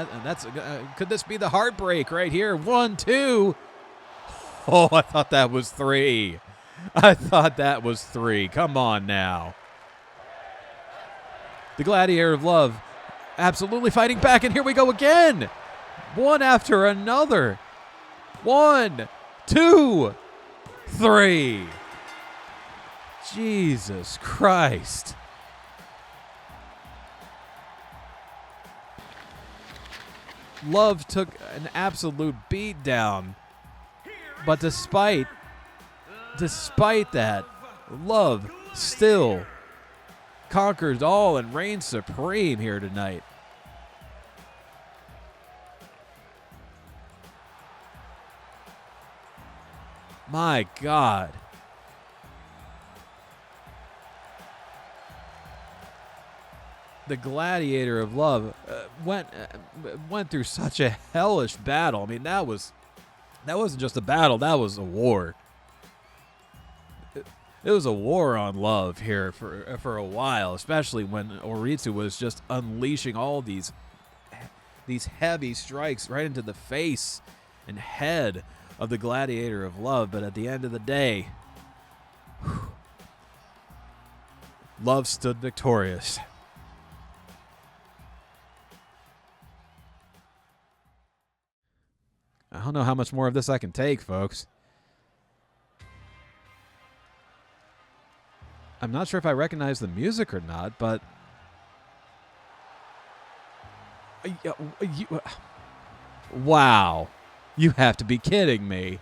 [SPEAKER 1] Could this be the heartbreak right here? 1, 2. Oh, I thought that was 3. I thought that was 3. Come on now. The Gladiator of Love absolutely fighting back, and here we go again. One after another. 1, 2, 3. Jesus Christ. Love took an absolute beat down. But despite that, Love still conquers all and reigns supreme here tonight. My God. The Gladiator of Love went through such a hellish battle. I mean, that wasn't just a battle, that was a war. It was a war on Love here for a while, especially when Oritsu was just unleashing all these heavy strikes right into the face and head of the Gladiator of Love. But at the end of the day, Love stood victorious. I don't know how much more of this I can take, folks. I'm not sure if I recognize the music or not, but wow, you have to be kidding me.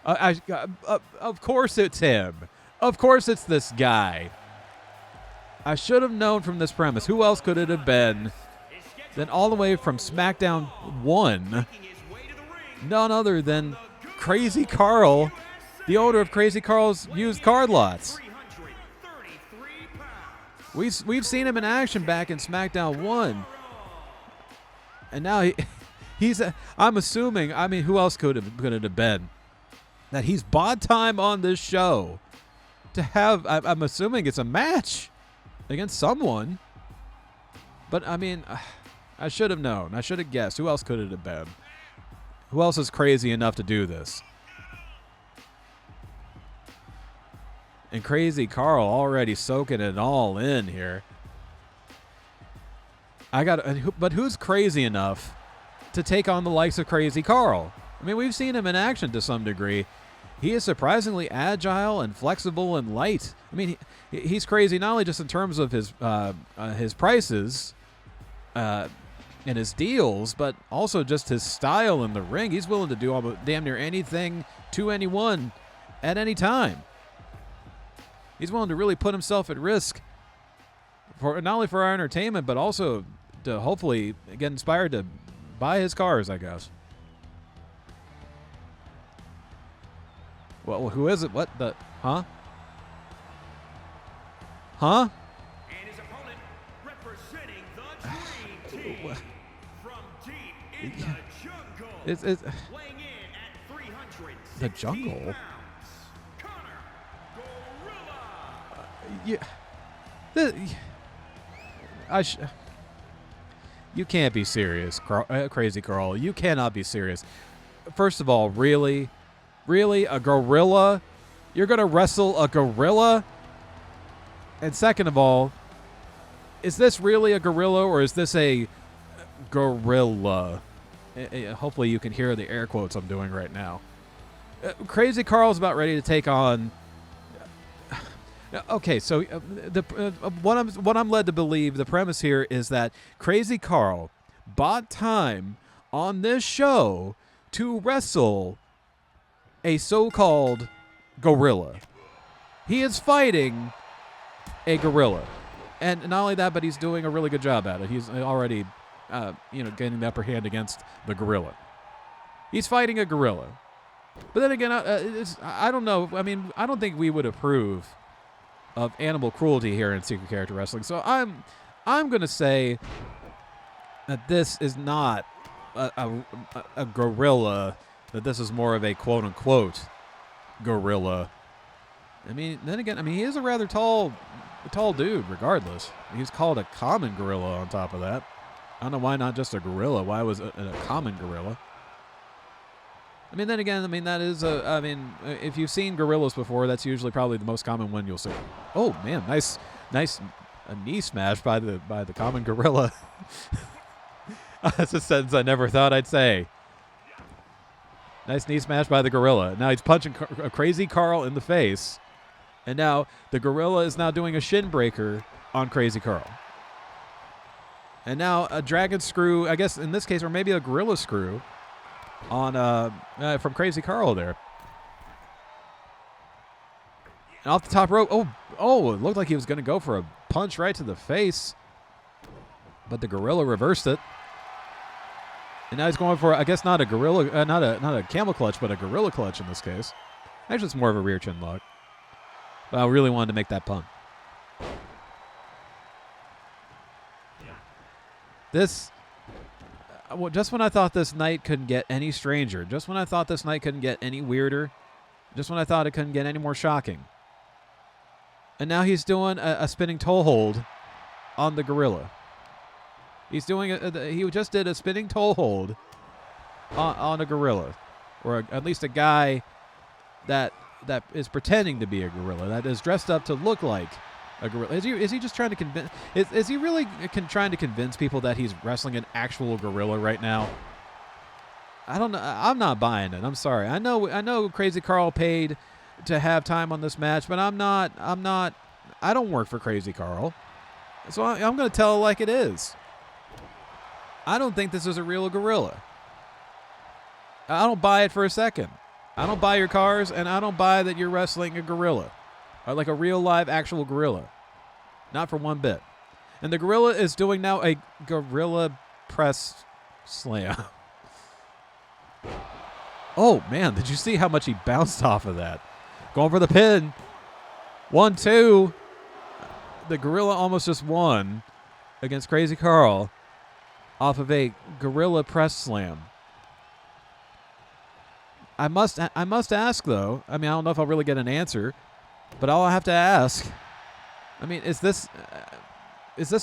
[SPEAKER 1] Of course it's him. Of course it's this guy. I should have known from this premise. Who else could it have been than all the way from SmackDown 1? None other than Crazy Carl, the owner of Crazy Carl's used card lots. We've seen him in action back in SmackDown 1. And now he's I'm assuming, I mean, who else could it have been? That he's bought time on this show to have, I'm assuming it's a match against someone. But, I mean, I should have known. I should have guessed. Who else could it have been? Who else is crazy enough to do this? And Crazy Carl already soaking it all in here. But who's crazy enough to take on the likes of Crazy Carl? I mean, we've seen him in action to some degree. He is surprisingly agile and flexible and light. I mean, he's crazy not only just in terms of his prices and his deals, but also just his style in the ring. He's willing to do almost damn near anything to anyone at any time. He's willing to really put himself at risk for not only for our entertainment, but also to hopefully get inspired to buy his cars, I guess. Well, who is it? What the? Huh? Huh?
[SPEAKER 2] And his opponent representing the Dream Team from deep in the jungle.
[SPEAKER 1] It's
[SPEAKER 2] weighing in at 316
[SPEAKER 1] the jungle.
[SPEAKER 2] pounds,
[SPEAKER 1] Yeah. You can't be serious, Crazy Carl. You cannot be serious. First of all, really, a gorilla? You're gonna wrestle a gorilla? And second of all, is this really a gorilla or is this a gorilla? Hopefully you can hear the air quotes I'm doing right now. Crazy Carl's about ready to take on. Okay, so what I'm led to believe, the premise here is that Crazy Carl bought time on this show to wrestle a so-called gorilla. He is fighting a gorilla, and not only that, but he's doing a really good job at it. He's already, getting the upper hand against the gorilla. He's fighting a gorilla, but then again, I don't know. I mean, I don't think we would approve of animal cruelty here in Secret Character Wrestling. So I'm going to say that this is not a gorilla, that this is more of a quote-unquote gorilla. I mean, then again, he is a rather tall dude regardless. He's called a common gorilla on top of that. I don't know why not just a gorilla. Why was it a common gorilla? I mean, then again, that is if you've seen gorillas before, that's usually probably the most common one you'll see. Oh man, nice a knee smash by the common gorilla. That's a sentence I never thought I'd say. Nice knee smash by the gorilla. Now he's punching a Crazy Carl in the face, and now the gorilla is now doing a shin breaker on Crazy Carl. And now a dragon screw, I guess in this case, or maybe a gorilla screw on from Crazy Carl there. And off the top rope. Oh, it looked like he was going to go for a punch right to the face, but the gorilla reversed it. And now he's going for, I guess, not a gorilla, not a camel clutch, but a gorilla clutch in this case. Actually, it's more of a rear chin lock. But I really wanted to make that pun. This, just when I thought this night couldn't get any stranger, just when I thought this night couldn't get any weirder, just when I thought it couldn't get any more shocking. And now he's doing a spinning toe hold on the gorilla. He's doing he just did a spinning toe hold on a gorilla, or at least a guy that is pretending to be a gorilla, that is dressed up to look like a gorilla. Is he just trying to convince? Is he really trying to convince people that he's wrestling an actual gorilla right now? I don't know. I'm not buying it. I'm sorry. I know Crazy Carl paid to have time on this match, but I'm not. I don't work for Crazy Carl, so I'm going to tell it like it is. I don't think this is a real gorilla. I don't buy it for a second. I don't buy your cars, and I don't buy that you're wrestling a gorilla. Like a real live actual gorilla. Not for one bit. And the gorilla is doing now a gorilla press slam. Oh man, did you see how much he bounced off of that? Going for the pin. 1, 2. The gorilla almost just won against Crazy Carl off of a gorilla press slam. I must ask though. I mean, I don't know if I'll really get an answer, but I'll have to ask. I mean, is this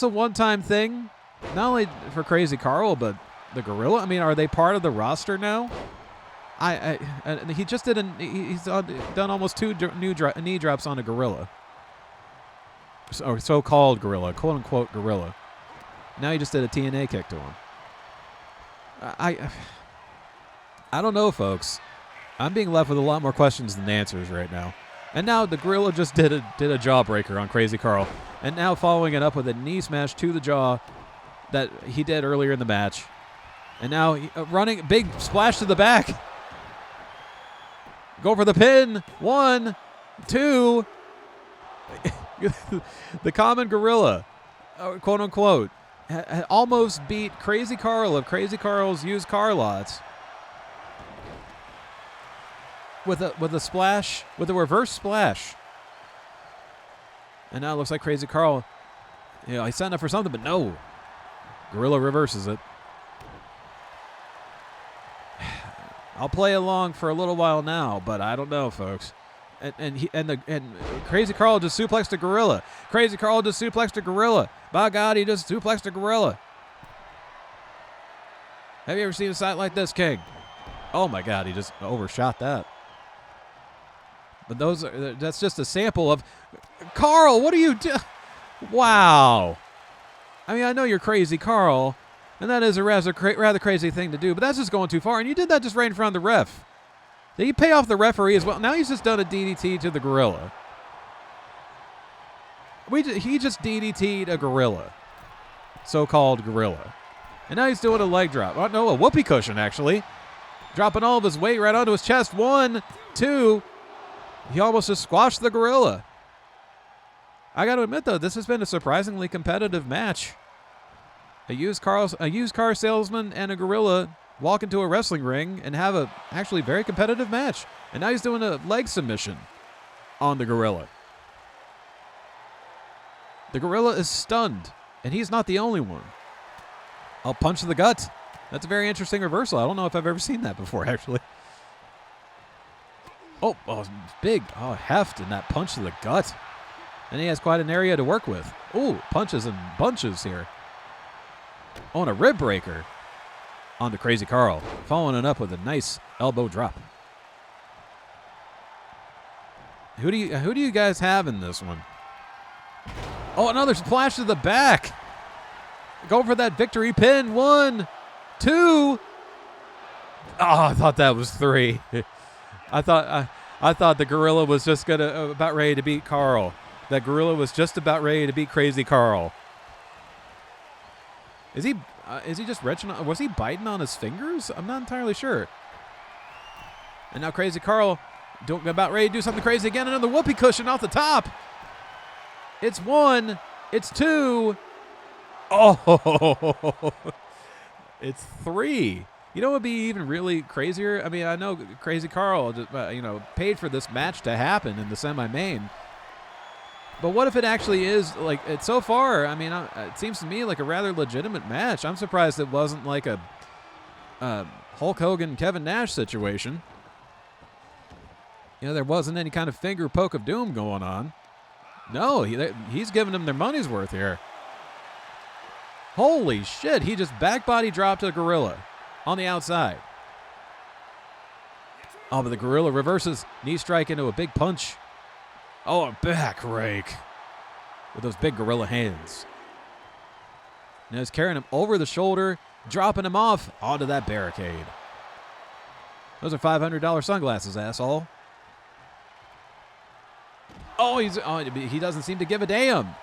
[SPEAKER 1] a one-time thing? Not only for Crazy Carl, but the gorilla? I mean, are they part of the roster now? And he just did he's done almost 2 knee drops on a gorilla. Or so-called gorilla, quote-unquote gorilla. Now he just did a TNA kick to him. I don't know, folks. I'm being left with a lot more questions than answers right now. And now the gorilla just did a jawbreaker on Crazy Carl. And now following it up with a knee smash to the jaw that he did earlier in the match. And now running, big splash to the back. Go for the pin. 1, 2. The common gorilla, quote unquote, almost beat Crazy Carl of Crazy Carl's used car lots with a splash, with a reverse splash. And now it looks like Crazy Carl, he's setting up for something, but no. Gorilla reverses it. I'll play along for a little while now, but I don't know, folks. And Crazy Carl just suplexed a gorilla. Crazy Carl just suplexed a gorilla. By God, he just suplexed a gorilla. Have you ever seen a sight like this, King? Oh my God, he just overshot that. But that's just a sample of Carl. What are you doing? Wow. I mean, I know you're Crazy Carl, and that is a rather crazy thing to do, but that's just going too far. And you did that just right in front of the ref. Did he pay off the referee as well? Now he's just done a DDT to the gorilla. He just DDT'd a gorilla. So-called gorilla. And now he's doing a leg drop. Oh, no, a whoopee cushion, actually. Dropping all of his weight right onto his chest. 1, 2. He almost just squashed the gorilla. I got to admit, though, this has been a surprisingly competitive match. A used car salesman and a gorilla walk into a wrestling ring and have a actually very competitive match. And now he's doing a leg submission on the gorilla. The gorilla is stunned, and he's not the only one. I'll punch to the gut. That's a very interesting reversal. I don't know if I've ever seen that before, actually. Oh, big. Oh, heft and that punch to the gut. And he has quite an area to work with. Ooh, punches and bunches here. Oh, and a rib breaker onto Crazy Carl, following it up with a nice elbow drop. Who do you guys have in this one? Oh, another splash to the back. Go for that victory pin. 1, 2. Oh, I thought that was 3. I thought the gorilla was just about ready to beat Carl. That gorilla was just about ready to beat Crazy Carl. Is he just retching? Was he biting on his fingers? I'm not entirely sure. And now Crazy Carl about ready to do something crazy again. Another whoopee cushion off the top. It's 1. It's 2. Oh, it's 3. You know what would be even really crazier? I mean, I know Crazy Carl just, paid for this match to happen in the semi-main. But what if it actually is, like, it's so far, I mean, it seems to me like a rather legitimate match. I'm surprised it wasn't like a Hulk Hogan, Kevin Nash situation. There wasn't any kind of finger poke of doom going on. No, he's giving them their money's worth here. Holy shit, he just back body dropped a gorilla on the outside. Oh, but the gorilla reverses, knee strike into a big punch. Oh, a back rake with those big gorilla hands. Now he's carrying him over the shoulder, dropping him off onto that barricade. Those are $500 sunglasses, asshole. Oh, he doesn't seem to give a damn.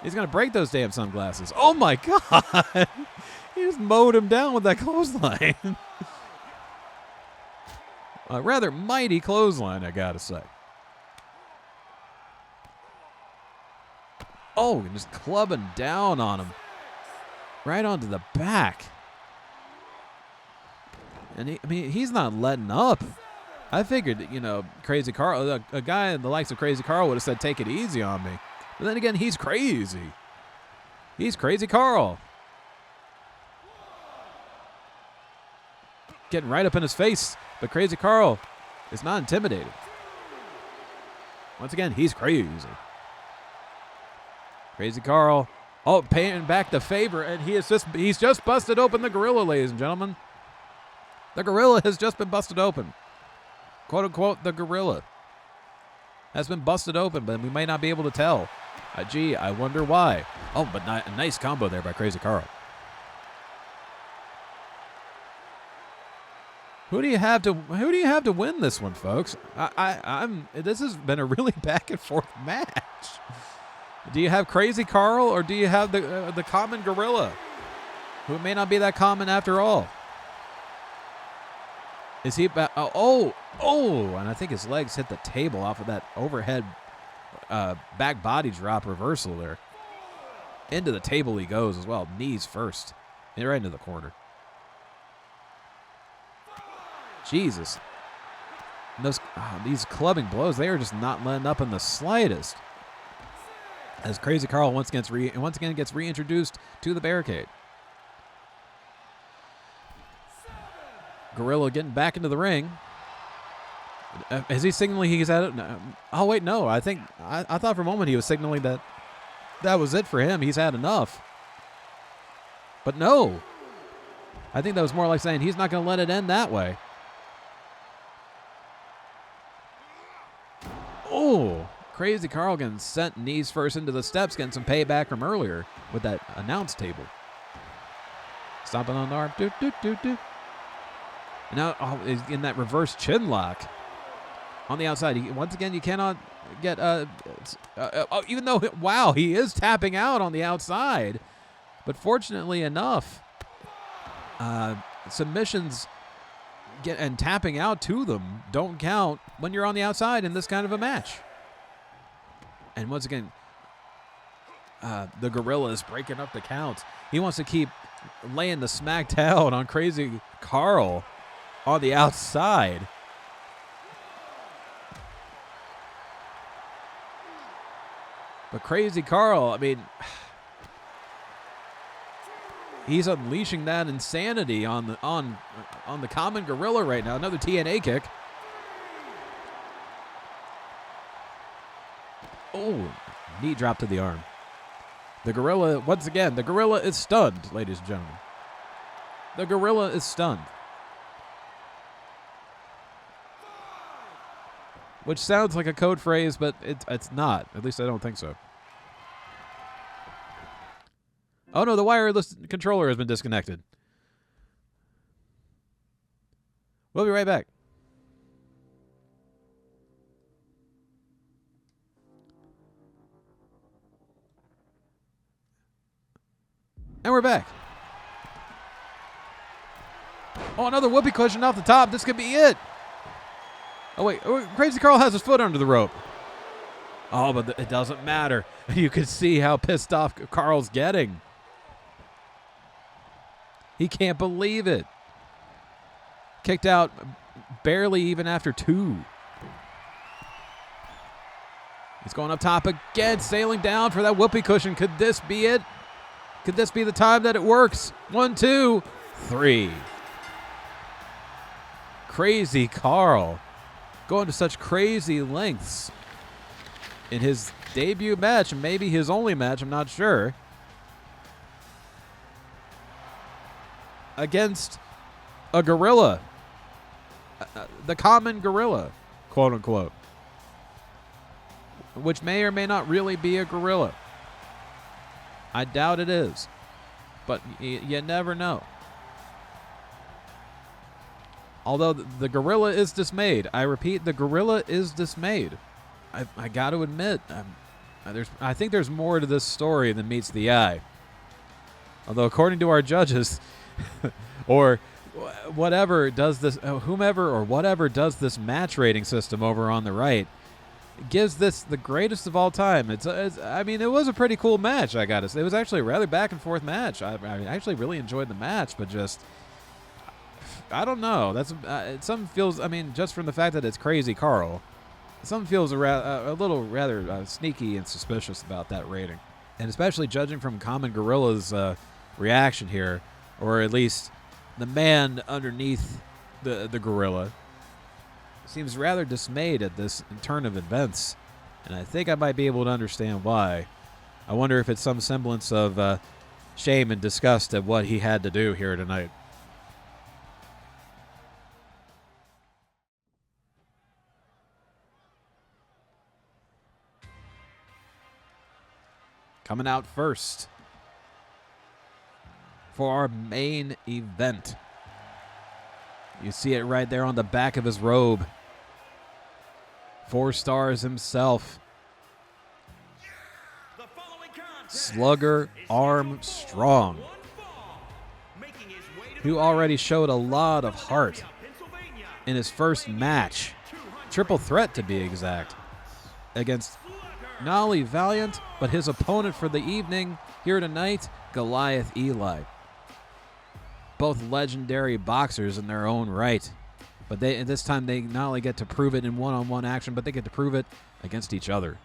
[SPEAKER 1] He's going to break those damn sunglasses. Oh, my God. He just mowed him down with that clothesline. A rather mighty clothesline, I got to say. Oh, just clubbing down on him. Right onto the back. And he's not letting up. I figured, Crazy Carl, a guy in the likes of Crazy Carl would have said, take it easy on me. But then again, he's crazy. He's Crazy Carl. Getting right up in his face. But Crazy Carl is not intimidated. Once again, he's crazy. Crazy Carl, paying back the favor, and he's just busted open the gorilla, ladies and gentlemen. The gorilla has just been busted open. Quote unquote, the gorilla has been busted open, but we may not be able to tell. Gee, I wonder why. Oh, but a nice combo there by Crazy Carl. Who do you have to win this one, folks? This has been a really back and forth match. Do you have Crazy Carl or do you have the common gorilla, who may not be that common after all? Is he back? Oh, and I think his legs hit the table off of that overhead back body drop reversal there. Into the table he goes as well. Knees first. Right into the corner. Jesus. And these clubbing blows, they are just not letting up in the slightest. As Crazy Carl once again gets reintroduced to the barricade. Gorilla getting back into the ring. Is he signaling he's at it? No. Oh, wait, no. I thought for a moment he was signaling that was it for him. He's had enough. But no. I think that was more like saying he's not going to let it end that way. Oh, Crazy Carl getting sent knees first into the steps, getting some payback from earlier with that announce table. Stomping on the arm. Do, do, do, do. And now he's in that reverse chin lock on the outside. Once again, you cannot get even though, wow, he is tapping out on the outside. But fortunately enough, submissions and tapping out to them don't count when you're on the outside in this kind of a match. And once again, the gorilla is breaking up the count. He wants to keep laying the smack down on Crazy Carl on the outside. But Crazy Carl, I mean, he's unleashing that insanity on the common gorilla right now. Another TNA kick. Oh, knee drop to the arm. The gorilla, once again, the gorilla is stunned, ladies and gentlemen. The gorilla is stunned. Which sounds like a code phrase, but it's not. At least I don't think so. Oh no, the wireless controller has been disconnected. We'll be right back. And we're back. Oh, another whoopee cushion off the top. This could be it. Oh, wait. Crazy Carl has his foot under the rope. Oh, but it doesn't matter. You can see how pissed off Carl's getting. He can't believe it. Kicked out barely even after 2. He's going up top again, sailing down for that whoopee cushion. Could this be it? Could this be the time that it works? 1, 2, 3. Crazy Carl going to such crazy lengths in his debut match, and maybe his only match, I'm not sure, against a gorilla, the common gorilla, quote unquote, which may or may not really be a gorilla. I doubt it is, but you never know. Although the gorilla is dismayed. I repeat, the gorilla is dismayed. I got to admit, I think there's more to this story than meets the eye. Although according to our judges, or whatever does this, whomever or whatever does this match rating system over on the right, gives this the greatest of all time. I mean, it was a pretty cool match, I gotta say. It was actually a rather back and forth match. I actually really enjoyed the match, but just, I don't know. That's some feels. I mean, just from the fact that it's Crazy Carl, some feels a little rather sneaky and suspicious about that rating, and especially judging from Common Gorilla's reaction here, or at least the man underneath the gorilla seems rather dismayed at this turn of events, and I think I might be able to understand why. I wonder if it's some semblance of shame and disgust at what he had to do here tonight. coming out first for our main event. You see it right there on the back of his robe. 4 stars himself. Slugger Armstrong, who already showed a lot of heart in his first match, triple threat to be exact, against not only Valiant, but his opponent for the evening here tonight, Goliath Eli. Both legendary boxers in their own right. But this time they not only get to prove it in one-on-one action, but they get to prove it against each other.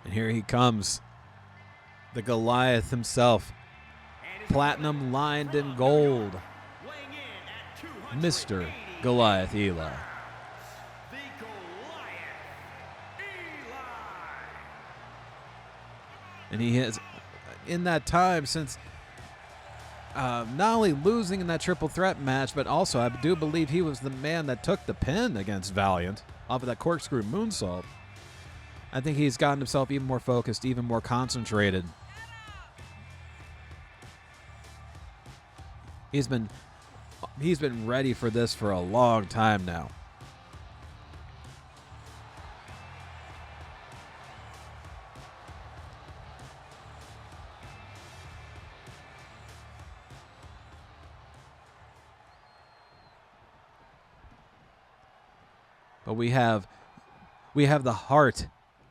[SPEAKER 1] And here he comes, the Goliath himself, platinum lined in gold, Mr. Goliath Eli. And he has, in that time since not only losing in that triple threat match, but also I do believe he was the man that took the pin against Valiant off of that corkscrew moonsault. I think he's gotten himself even more focused, even more concentrated. He's been ready for this for a long time now. But we have the heart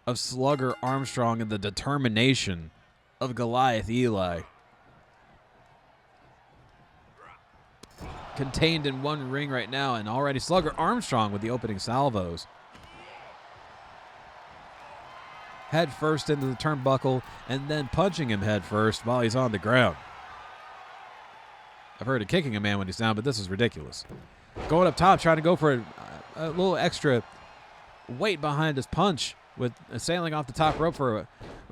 [SPEAKER 1] of Slugger Armstrong and the determination of Goliath Eli. Contained in one ring right now, and already Slugger Armstrong with the opening salvos. Head first into the turnbuckle and then punching him head first while he's on the ground. I've heard of kicking a man when he's down, but this is ridiculous. Going up top, trying to go for a little extra weight behind his punch with sailing off the top rope for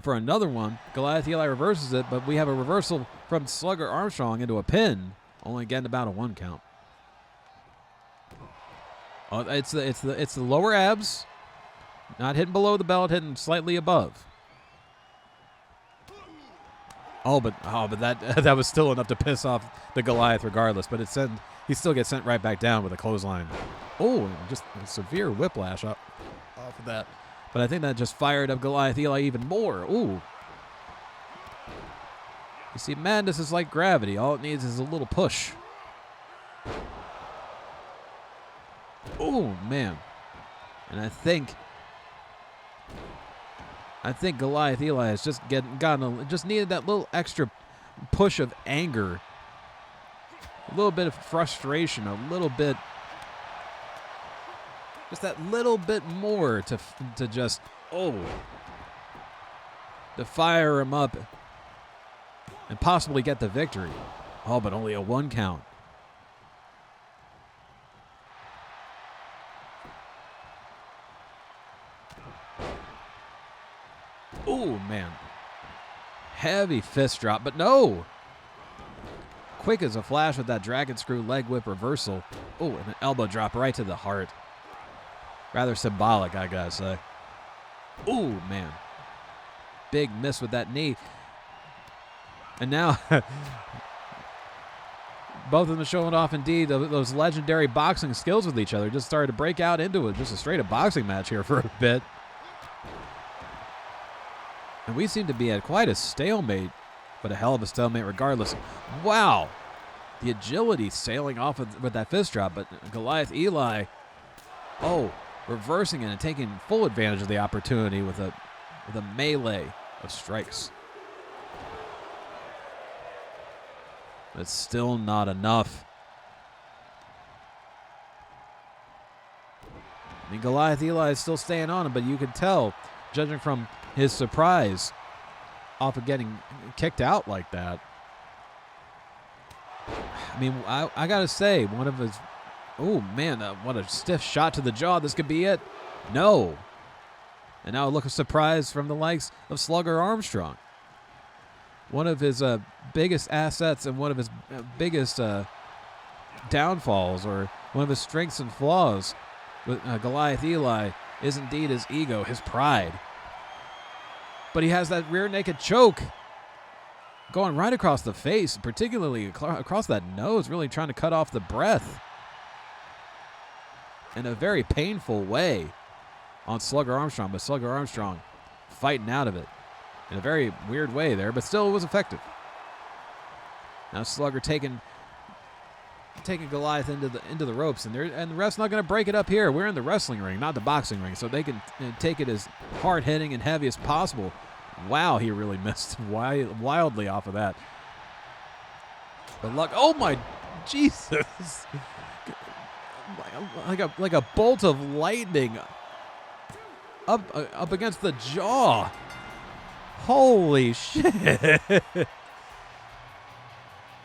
[SPEAKER 1] another one. Goliath Eli reverses it, but we have a reversal from Slugger Armstrong into a pin, only getting about a 1 count. Oh, it's the lower abs, not hitting below the belt, hitting slightly above. But that was still enough to piss off the Goliath regardless. But he still gets sent right back down with a clothesline. Oh, just a severe whiplash off of that. But I think that just fired up Goliath Eli even more. Ooh. You see, madness is like gravity. All it needs is a little push. Oh, man. And I think Goliath Eli has just just needed that little extra push of anger. A little bit of frustration, a little bit, just that little bit more to fire him up and possibly get the victory. Oh, but only a 1 count. Oh, man. Heavy fist drop, but no. Quick as a flash with that dragon screw leg whip reversal. Oh, and an elbow drop right to the heart. Rather symbolic, I gotta say. Oh, man. Big miss with that knee. And now, both of them showing off indeed those legendary boxing skills with each other. Just started to break out into just a straight-up boxing match here for a bit. And we seem to be at quite a stalemate, but a hell of a stalemate regardless. Wow. The agility sailing off with that fist drop, but Goliath Eli, reversing it and taking full advantage of the opportunity with a melee of strikes. But it's still not enough. I mean, Goliath Eli is still staying on him, but you can tell, judging from his surprise off of getting kicked out like that. I mean, I gotta say, one of his, what a stiff shot to the jaw. This could be it. No. And now a look of surprise from the likes of Slugger Armstrong. one of his biggest assets and one of his biggest downfalls, or one of his strengths and flaws with Goliath Eli, is indeed his ego, his pride. But he has that rear naked choke going right across the face, particularly across that nose, really trying to cut off the breath in a very painful way on Slugger Armstrong. But Slugger Armstrong fighting out of it in a very weird way there, but still it was effective. Now Slugger taking Goliath into the ropes, and the ref's not going to break it up here. We're in the wrestling ring, not the boxing ring, so they can take it as hard hitting and heavy as possible. Wow, he really missed wildly off of that. But look, oh my Jesus! Like a bolt of lightning up against the jaw. Holy shit!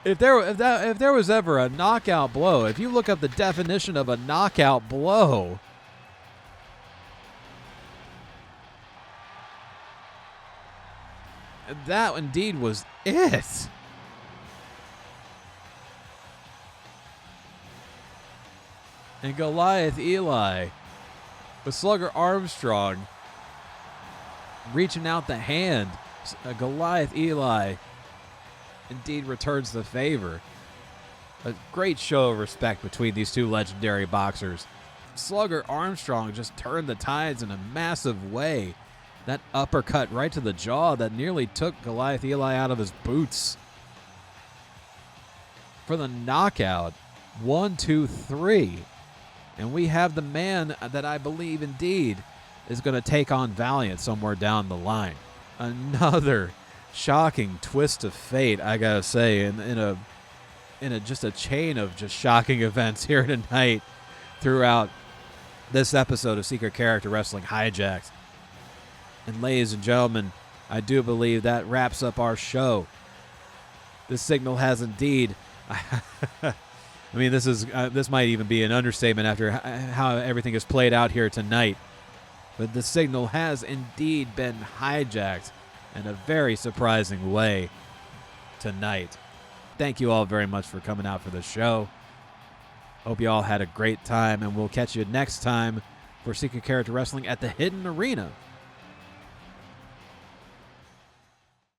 [SPEAKER 1] If there was ever a knockout blow, if you look up the definition of a knockout blow, that indeed was it. And Goliath Eli with Slugger Armstrong reaching out the hand. Goliath Eli indeed returns the favor. A great show of respect between these two legendary boxers. Slugger Armstrong just turned the tides in a massive way. That uppercut right to the jaw that nearly took Goliath Eli out of his boots. For the knockout, 1, 2, 3. And we have the man that I believe indeed is going to take on Valiant somewhere down the line. Another shocking twist of fate, I gotta say, in a just a chain of just shocking events here tonight throughout this episode of Secret Character Wrestling Hijacked. And ladies and gentlemen, I do believe that wraps up our show. This signal has indeed I mean, this might even be an understatement after how everything is played out here tonight. But the signal has indeed been hijacked in a very surprising way tonight. Thank you all very much for coming out for the show. Hope you all had a great time, and we'll catch you next time for Secret Character Wrestling at the Hidden Arena.